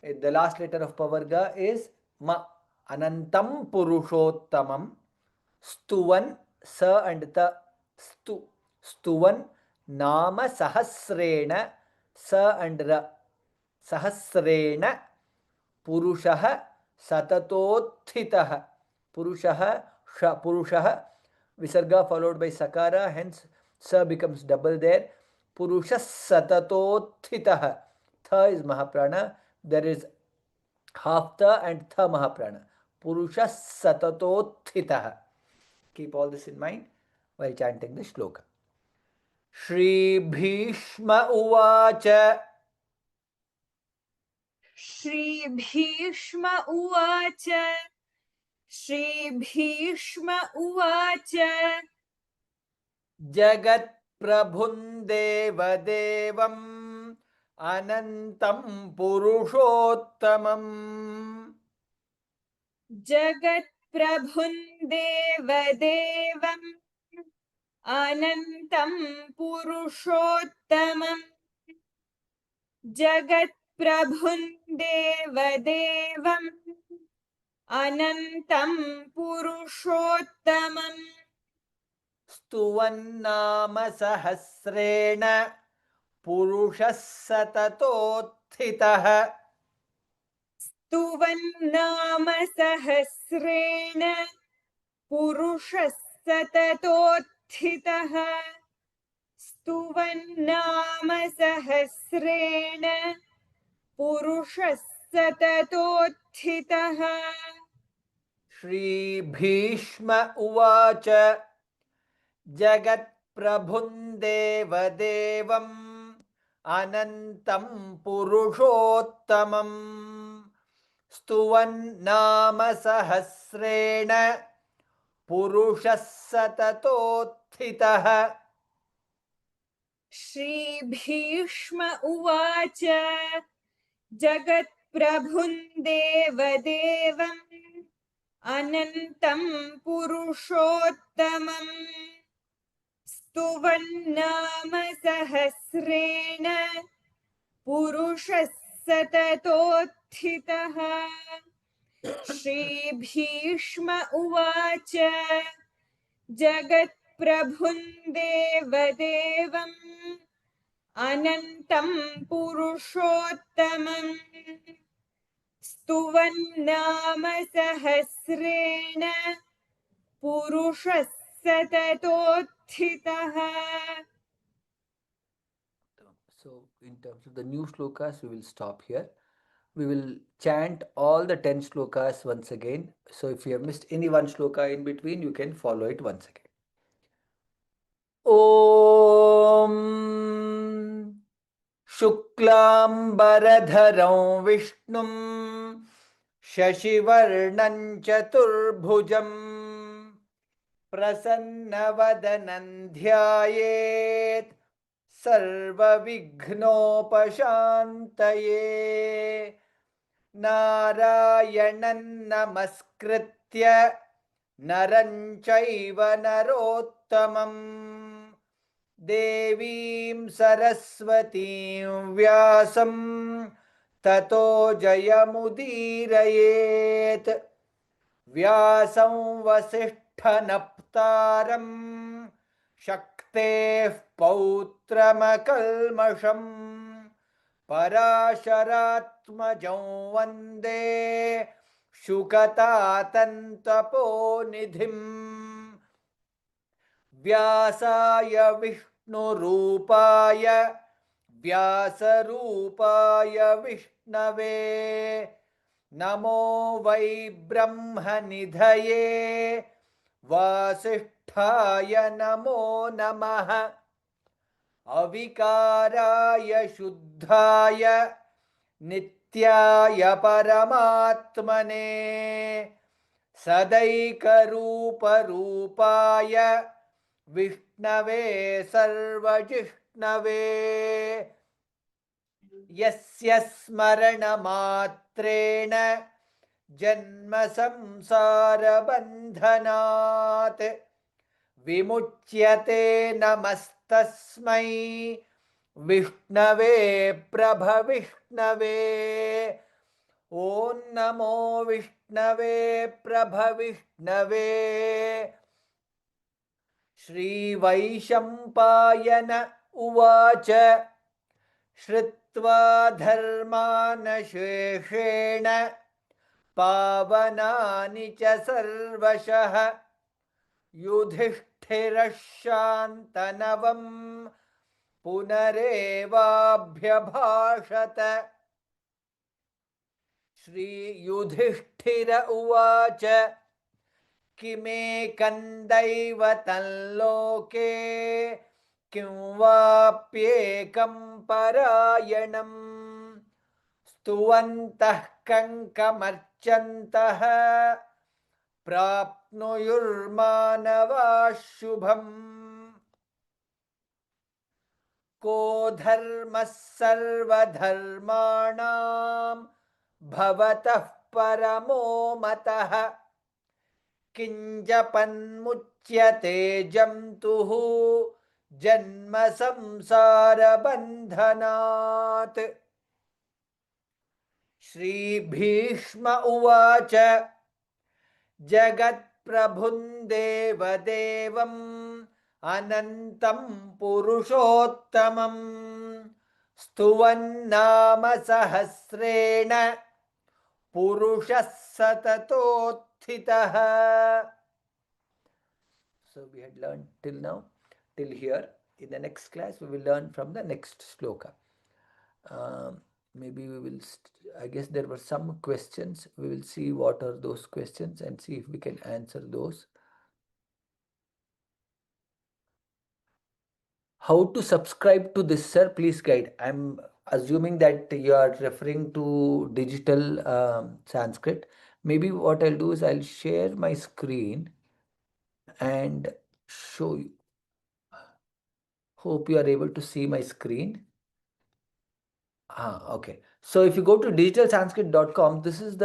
A: The last letter of Pavarga is Ma. Anantam Purushottamam. Stuvan, Sa and Ta. Stuvan, Nama Sahasrena, Sa and Ra. Sahasrena, Purushaha, Satatothitaha. Purushaha, Visarga followed by Sakara, hence Sa becomes double there. Purusha Satatothitaha. Tha is Mahaprana. There is half Ta and Tha Mahaprana. Purusha Satatothitaha. Keep all this in mind while chanting the shloka. Shri Bhishma Uvacha.
B: Shri Bhishma Uvacha Shri Bhishma Uvacha
A: Jagat Prabhun Deva Devam Anantam Purushottamam.
B: Jagat Prabhun Deva Devam Anantam Purushottamam Jagat Prabhun Deva Devam Anantam Purushottamam
A: स्तुवन्नाम सहस्रेण पुरुषः सततोत्थितः
B: स्तुवन्नाम सहस्रेण पुरुषः सततोत्थितः स्तुवन्नाम सहस्रेण पुरुषः सततोत्थितः
A: श्रीभीष्म उवाच जगत्प्रभुं देवदेवम् अनन्तं पुरुषोत्तमम् स्तुवन्नाम सहस्रेण पुरुषः सततोत्थितः
B: श्रीभीष्म उवाच जगत्प्रभुं देवदेवम् अनन्तं पुरुषोत्तमम् स्तुवन्नाम सहस्रेण पुरुषः सततोत्थितः श्रीभीष्म उवाच जगत्प्रभुं देवदेवम् अनन्तं पुरुषोत्तमम् स्तुवन्नाम सहस्रेण पुरुषः सततोत्थितः.
A: So, in terms of the new shlokas, we will stop here. We will chant all the 10 shlokas once again. So, if you have missed any one shloka in between, you can follow it once again. ॐ शुक्लाम्बरधरं विष्णुं शशिवर्णं चतुर्भुजं प्रसन्नवदनं ध्यायेत् सर्वविघ्नोपशान्तये नारायणं नमस्कृत्य नरं चैव नरोत्तमं देवीं सरस्वतीं व्यासं ततो जयमुदीरयेत् व्यासं वसिष्ठनप्तारं शक्तेः पौत्रमकल्मषम् पराशरात्मजं वन्दे शुकतातन्तपोनिधिम् व्यासाय विष्णुरूपाय व्यासरूपाय विष्णवे नमो वै ब्रह्मनिधये वासिष्ठाय नमो नमः अविकाराय शुद्धाय नित्याय परमात्मने सदैकरूपरूपाय विष्णवे सर्वजिष्णवे यस्य स्मरणमात्रेण जन्मसंसारबन्धनात् विमुच्यते नमस्तस्मै विष्णवे प्रभविष्णवे ॐ नमो विष्णवे प्रभविष्णवे श्रीवैशम्पायन उवाच श्रुत्वा धर्मानशेषेण पावनानि च सर्वशः युधिष्ठिरः शान्तनवं पुनरेवाभ्यभाषत श्रीयुधिष्ठिर उवाच किमेकं दैवतं लोके किं वाप्येकं परायणं स्तुवन्तः कङ्कमर्चन्तः प्राप्नुयुर्मानवाः शुभम् को धर्मः सर्वधर्माणां भवतः परमो मतः किञ्जपन्मुच्यते जन्तुः जन्म संसारबन्धनात् श्रीभीष्म उवाच जगत्प्रभुं देवदेवं अनन्तं पुरुषोत्तमं स्तुवन्नामसहस्रेण पुरुषः सततोत्थितः. So we had learned till now, till here. In the next class, we will learn from the next sloka. Maybe we will, I guess there were some questions. We will see what are those questions and see if we can answer those. How to subscribe to this, sir? Please guide. I'm assuming that you are referring to digital Sanskrit. Maybe what I'll do is I'll share my screen and show you. Hope you are able to see my screen. Okay. So if you go to digitalsanskrit.com, this is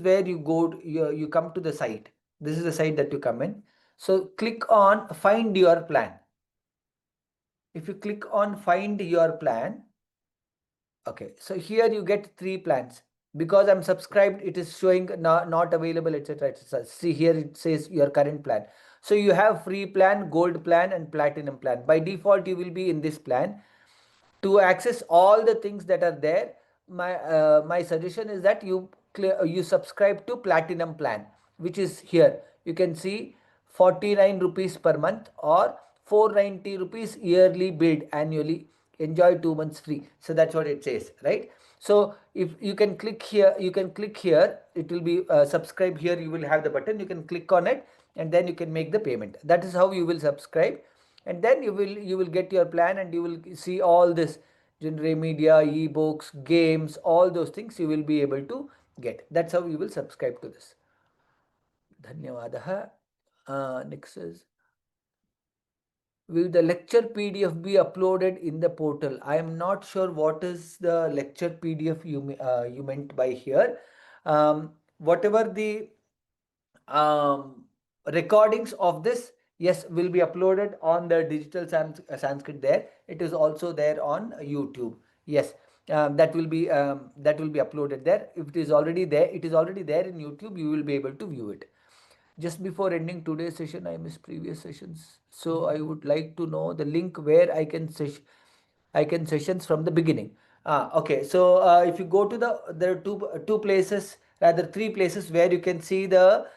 A: where you go, you come to the site. This is the site that you come in. So click on find your plan. If you click on find your plan, okay, so here you get 3 plans. Because I'm subscribed, it is showing not available, etc. etc. See here it says your current plan. So you have free plan, gold plan, and platinum plan. By default, you will be in this plan. To access all the things that are there, my suggestion is that you subscribe to platinum plan, which is here. You can see 49 rupees per month or 490 rupees yearly billed annually. Enjoy 2 months free. So that's what it says, right? So if you can click here, it will be subscribe here. You will have the button. You can click on it and then you can make the payment. That is how you will subscribe, and then you will get your plan and you will see all this genre media, ebooks, games, all those things you will be able to get. That's how you will subscribe to this. Dhanyavadah. Next is, will the lecture PDF be uploaded in the portal? I am not sure what is the lecture PDF you meant by here. Whatever the recordings of this, yes, will be uploaded on the digital Sanskrit there. It is also there on YouTube. Yes, that will be uploaded there. If it is already there, in YouTube. You will be able to view it. Just before ending today's session, I missed previous sessions, so I would like to know the link where I can sessions from the beginning. Okay, so if you go to there are two places, rather 3 places where you can see the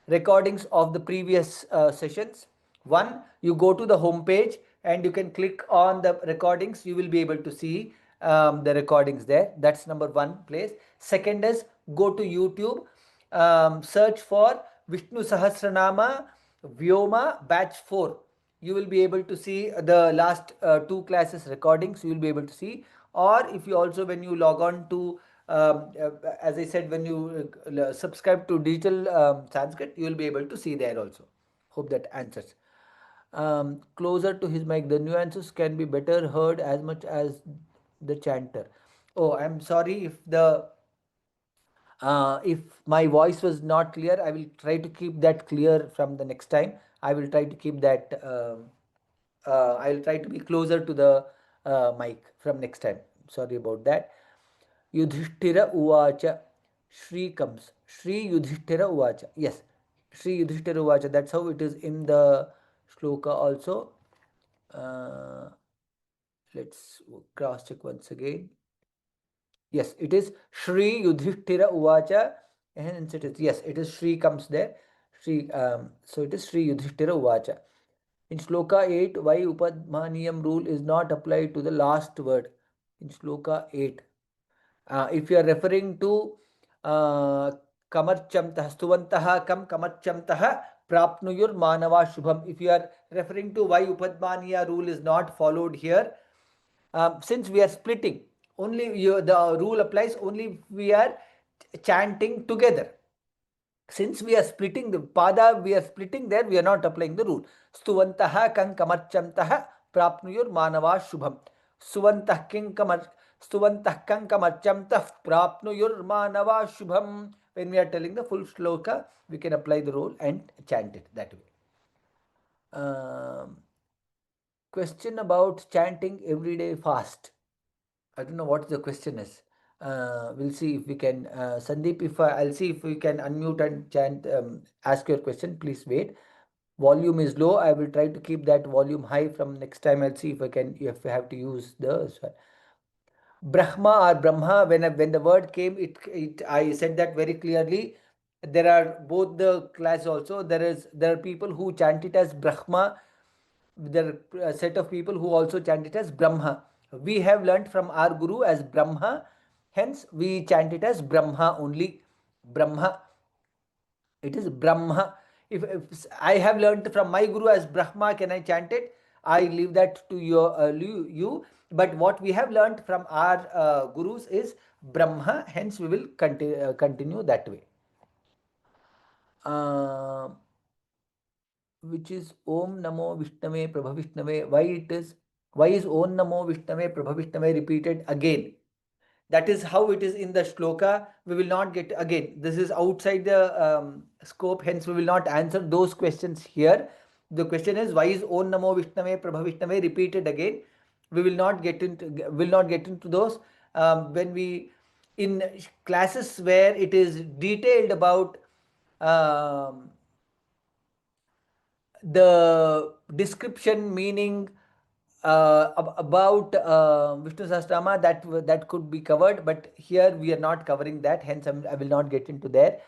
A: recordings of the previous sessions. One, you go to the home page and you can click on the recordings. You will be able to see the recordings there. That's number 1 place. Second is, go to YouTube, search for Vishnu Sahasranama Vyoma batch 4. You will be able to see the last 2 classes recordings. You will be able to see. Or if you also, when you log on to as I said, when you subscribe to digital Sanskrit, you will be able to see there also. Hope that answers. Closer to his mic, the nuances can be better heard as much as the chanter. Oh, I'm sorry if my voice was not clear. I will try to keep that clear from the next time. I will try to keep that. I will try to be closer to the mic from next time. Sorry about that. Yudhishthira Uvacha. Shri comes. Shri Yudhishthira Uvacha. Yes, Shri Yudhishthira Uvacha. That's how it is in the Sloka also. Let's cross check once again. Yes, it is Shri Yudhishthira Uvacha. And it is, yes, it is Shri comes there. Shri, so it is Shri Yudhishthira Uvacha. In Sloka 8, why Upadmaniyam rule is not applied to the last word? In Sloka 8. If you are referring to kamarchamtah, stuvantah kam kamarchamtah prapnuyur manava shubham. If you are referring to why Upadmaniya rule is not followed here, since we are splitting, only the rule applies only if we are chanting together. Since we are splitting the pada, we are splitting there, we are not applying the rule. Stuvantah kan kamarchamtah prapnuyur manava shubham. Suvantah king kamar Stuvantah kan kamarchamtah prapnuyur manava shubham. When we are telling the full sloka, we can apply the rule and chant it that way. Question about chanting everyday fast. I don't know what the question is. We'll see if we can. Sandeep, if I'll see if we can unmute and chant. Ask your question. Please wait. volume is low. I will try to keep that volume high from next time. I'll see if I can, if I have to use the Brahma or Brahma. When the word came, it I said that very clearly. There are both the class also. There are people who chant it as Brahma. There are a set of people who also chant it as Brahma. We have learnt from our guru as Brahma, hence we chant it as Brahma only. Brahma. It is Brahma. If I have learnt from my guru as Brahma, can I chant it? I leave that to you. But what we have learnt from our gurus is Brahma. Hence, we will continue that way. Uh, which is Om Namo Vishnave Prabha Vishnave. Why is Om Namo Vishnave Prabha Vishnave repeated again? That is how it is in the shloka. We will not get, again, this is outside the scope, hence we will not answer those questions here. The question is, why is Om Namo Vishnave Prabha Vishnave repeated again? We will not get into those. When we, in classes where it is detailed about the description, meaning about Vishnu Sahasranama, that could be covered, but here we are not covering that, hence I will not get into there.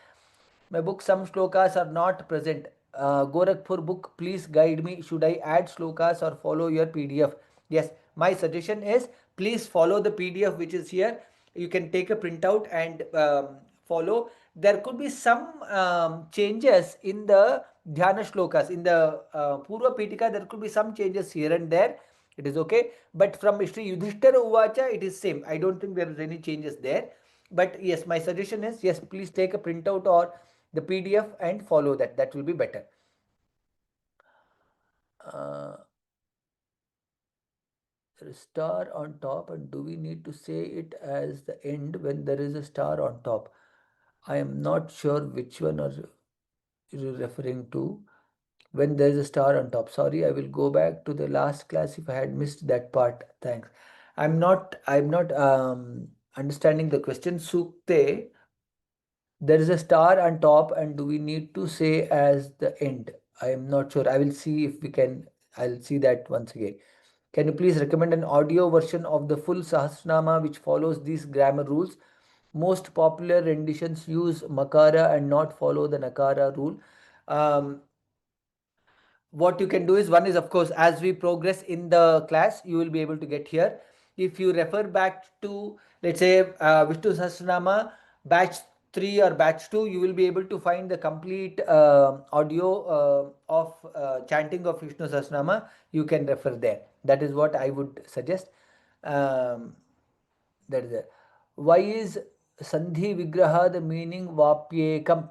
A: My book, some slokas are not present. Gorakhpur book, please guide me. Should I add slokas or follow your PDF? Yes, my suggestion is please follow the PDF which is here. You can take a printout and follow. There could be some changes in the Dhyana Shlokas. In the Purva Pitika, there could be some changes here and there. It is okay. But from Shri Yudhishthira Uvacha, it is same. I don't think there is any changes there. But yes, my suggestion is, yes, please take a printout or the PDF and follow that. That will be better. There is star on top, and do we need to say it as the end when there is a star on top? I am not sure which one are you referring to. When there is a star on top. Sorry, I will go back to the last class if I had missed that part. Thanks. I'm not understanding the question. Sukte, there is a star on top, and do we need to say as the end? I am not sure. I will see if we can. I'll see that once again. Can you please recommend an audio version of the full Sahasranama which follows these grammar rules? Most popular renditions use Makara and not follow the Nakara rule. What you can do is, one is, of course, as we progress in the class, you will be able to get here. If you refer back to, let's say, Vishnu Sahasranama batch 3 or batch 2, you will be able to find the complete audio of chanting of Vishnu Sahasranama. You can refer there. That is what I would suggest. That is it. Why is Sandhi Vigraha the meaning Vapyekam?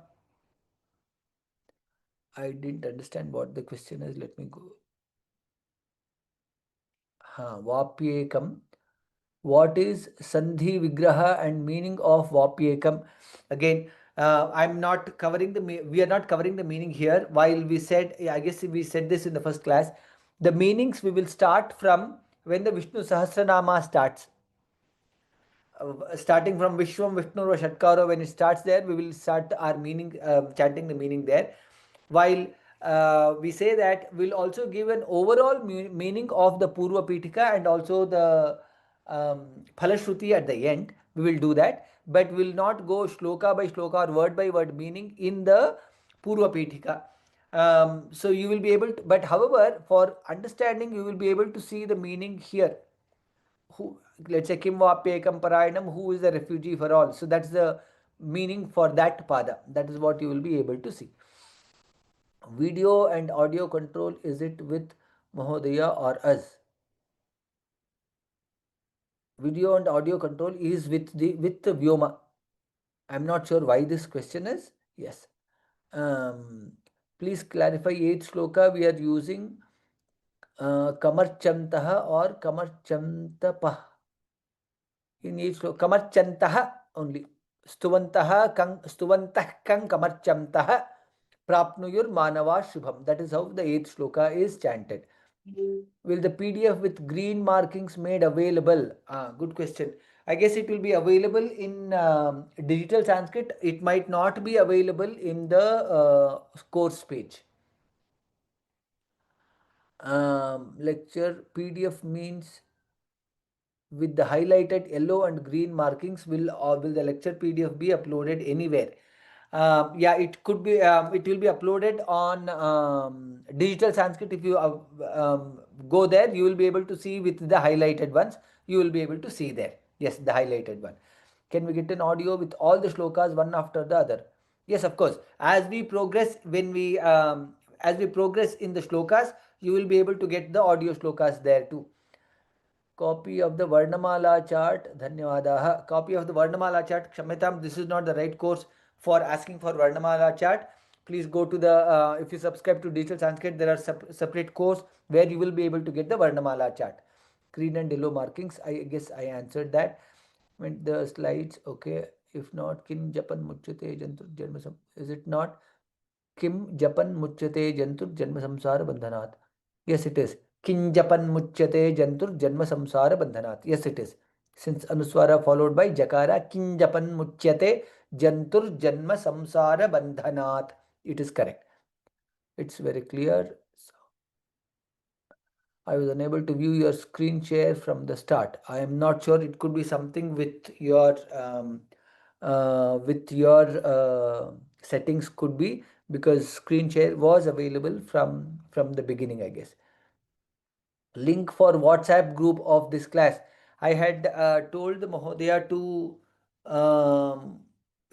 A: I didn't understand what the question is. Let me go. Vapyekam. What is Sandhi Vigraha and meaning of Vapyekam? Again, I'm not covering we are not covering the meaning here. While we said, I guess we said this in the first class, the meanings we will start from when the Vishnu Sahasranama starts. Starting from Vishwam Vishnu Shatkaro, when it starts there, we will start our meaning, chanting the meaning there. While we say that, we'll also give an overall meaning of the Purva Pitika and also the Phalashruti at the end. We will do that, but we will not go shloka by shloka or word by word meaning in the Purva Pitika. So you will be able to, but however, for understanding, you will be able to see the meaning here. Who, let's say, Kim Vapyekam Parayanam, who is a refugee for all. So that's the meaning for that pada. That is what you will be able to see. Video and audio control, is it with Mahodaya or us? Video and audio control is with the Vyoma. I'm not sure why this question is. Yes. Please clarify 8th sloka. We are using Kamarchantaha or Kamarchantapah. In each sloka, Kamarchantaha only. Stuvantah kang Kamarchantaha prapnuyur manava shubham. That is how the 8th sloka is chanted. Will the PDF with green markings made available? Good question. I guess it will be available in digital Sanskrit. It might not be available in the course page. Lecture PDF means with the highlighted yellow and green markings, will the lecture PDF be uploaded anywhere? Yeah, it could be. It will be uploaded on digital Sanskrit. If you go there, you will be able to see with the highlighted ones. You will be able to see there. Yes, the highlighted one. Can we get an audio with all the shlokas one after the other? Yes, of course. As we progress, as we progress in the shlokas, you will be able to get the audio shlokas there too. Copy of the Varnamala chart. Dhanyawadaha. Copy of the Varnamala chart. Kshamyatam, this is not the right course for asking for Varnamala chart. Please go to the, if you subscribe to Digital Sanskrit, there are separate course where you will be able to get the Varnamala chart. Green and yellow markings, I guess I answered that. With the slides, okay. If not, Kim Japan Muchyate Jantur Janma, is it not? Kim Japan Muchyate Jantur Janma Samsara Bandhanat. Yes, it is. Kinjapan muchyate jantur janma samsara bandhanat. Yes, it is. Since anuswara followed by jakara, kinjapan muchyate jantur janma samsara bandhanat. It is correct. It's very clear. I was unable to view your screen share from the start. I am not sure. It could be something with your settings, could be, because screen share was available from the beginning, I guess. Link for WhatsApp group of this class. I had told the Mahodaya to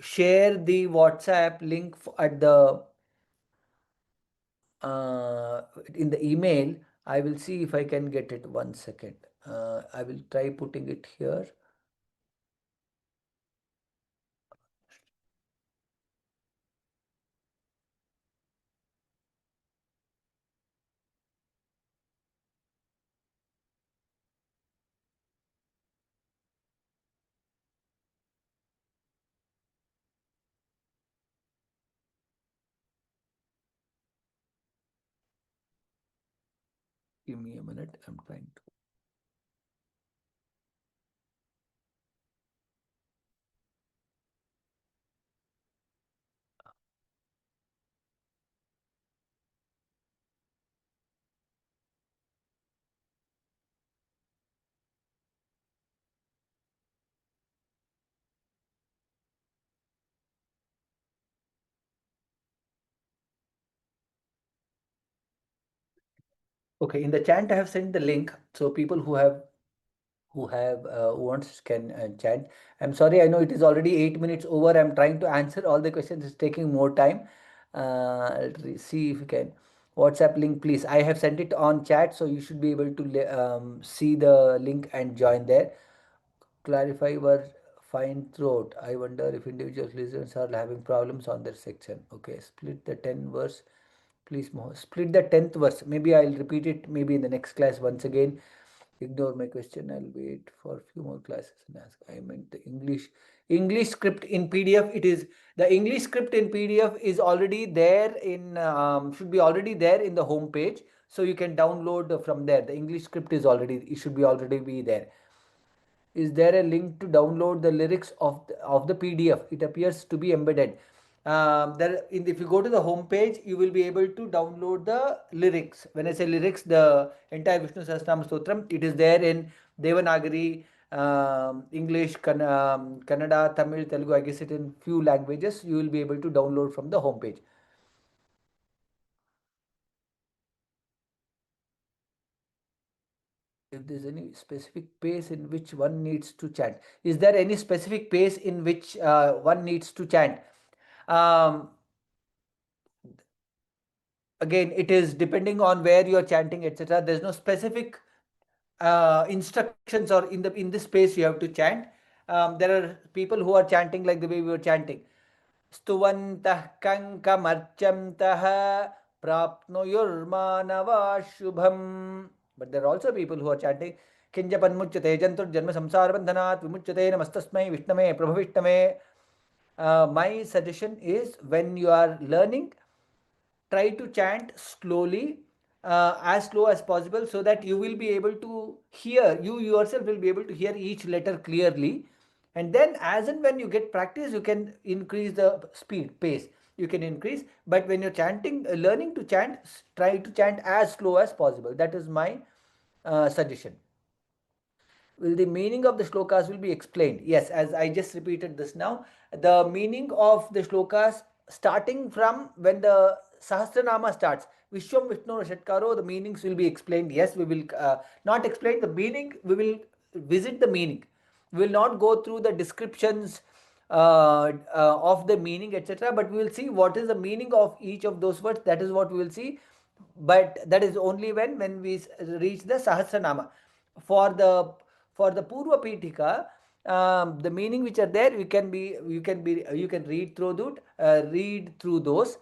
A: share the WhatsApp link at the in the email. I will see if I can get it. 1 second. I will try putting it here. Give me a minute. I'm trying to. Okay, in the chant I have sent the link, so people who wants can chant. I'm sorry, I know it is already 8 minutes over. I'm trying to answer all the questions. It's taking more time. See if you can. WhatsApp link, please. I have sent it on chat, so you should be able to see the link and join there. Clarify your fine throat. I wonder if individual listeners are having problems on their section. Okay, split the 10 verse. Please, split the 10th verse. Maybe I'll repeat it maybe in the next class once again. Ignore my question. I'll wait for a few more classes and ask. I meant the English script in PDF. It is the English script in PDF is already there in should be already there in the home page. So you can download from there. The English script is already, it should be already be there. Is there a link to download the lyrics of the PDF? It appears to be embedded. If you go to the home page, you will be able to download the lyrics. When I say lyrics, the entire Vishnu Sahasranama Stotram, it is there in Devanagari, English, Kannada, Tamil, Telugu, I guess it in few languages. You will be able to download from the home page. If there's any specific pace in which one needs to chant. Is there any specific pace in which one needs to chant? Um, Again, it is depending on where you are chanting, etc. There's no specific instructions, or in this space you have to chant. There are people who are chanting like the way we were chanting. Stuvantah kankamarchamtah prapnuyurmanava shubham. But there are also people who are chanting Kinjapan muchyate jantur janma samsara bandhanat vimuchyate namastasmai vishname prabhavishname. My suggestion is, when you are learning, try to chant slowly, as slow as possible, so that you will be able to hear, you yourself will be able to hear each letter clearly. And then as and when you get practice, you can increase the speed pace. you can increase. But when you're chanting, learning to chant, try to chant as slow as possible. That is my suggestion. Will the meaning of the shlokas will be explained? Yes, as I just repeated this now, the meaning of the shlokas starting from when the Sahasranama starts, Vishwam Vishnu Shatkaro, the meanings will be explained. Yes, we will not explain the meaning, we will visit the meaning. We will not go through the descriptions of the meaning, etc. But we will see what is the meaning of each of those words. That is what we will see. But that is only when we reach the Sahasranama. For the Purva Pitika, the meaning which are there, you can read through those.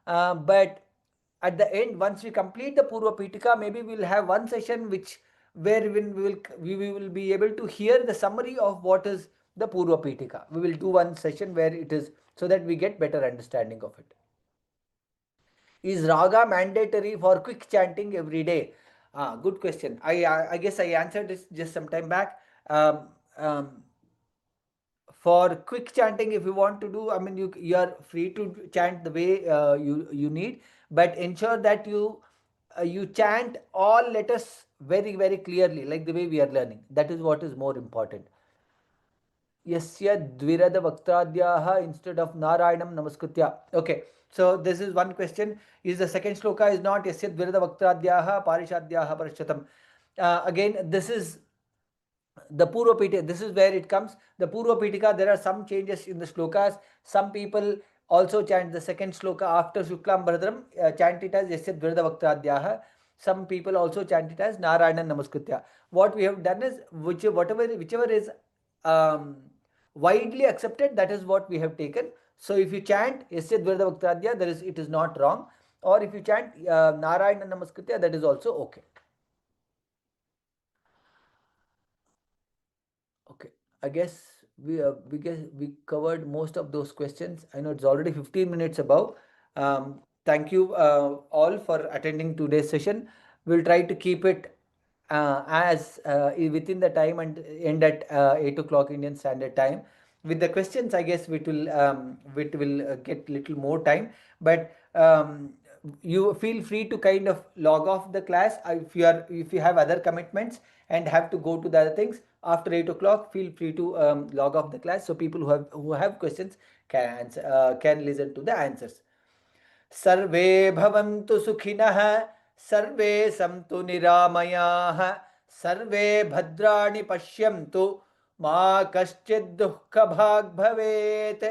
A: But at the end, once we complete the Purva Pitika, maybe we will have one session where we will be able to hear the summary of what is the Purva Pitika. We will do one session where it is, so that we get better understanding of it. Is raga mandatory for quick chanting every day? Good question. I guess I answered this just some time back. Um, um, for quick chanting, if you want to do, I mean, you are free to chant the way you need, but ensure that you chant all letters very very clearly, like the way we are learning. That is what is more important. Yasya dvirada vaktadyaha instead of Narayanam namaskritya. Okay, so this is one question. Is the second shloka is not Yasya dvirada vaktadyaha parishadyaha parishyatam. Again, this is the Purva Pitika. This is where it comes. The Purva Pitika, there are some changes in the shlokas. Some people also chant the second shloka after Shuklam Bharadram, chant it as Yasya dvirada vaktadyaha. Some people also chant it as Narayanan namaskritya. What we have done is, whichever is um, widely accepted, that is what we have taken. So if you chant Yasya Dvirada Vaktadya, it is not wrong. Or if you chant Narayana Namaskritya, that is also okay. Okay, I guess we covered most of those questions. I know it's already 15 minutes above. Thank you all for attending today's session. We'll try to keep it as within the time and end at 8 o'clock Indian Standard Time. With the questions, I guess we will get little more time, but you feel free to kind of log off the class if you have other commitments and have to go to the other things after 8 o'clock. Feel free to log off the class, so people who have questions can listen to the answers. सर्वे भवन्तु सुखिनः, सर्वे सन्तु निरामयाः, सर्वे भद्राणि पश्यन्तु, मा कश्चित् दुःखभाग् भवेत्.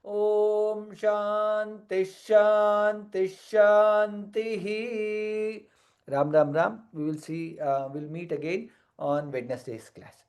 A: ओम शांति शांति शांति. Ram Ram Ram. We will meet again on Wednesday's class.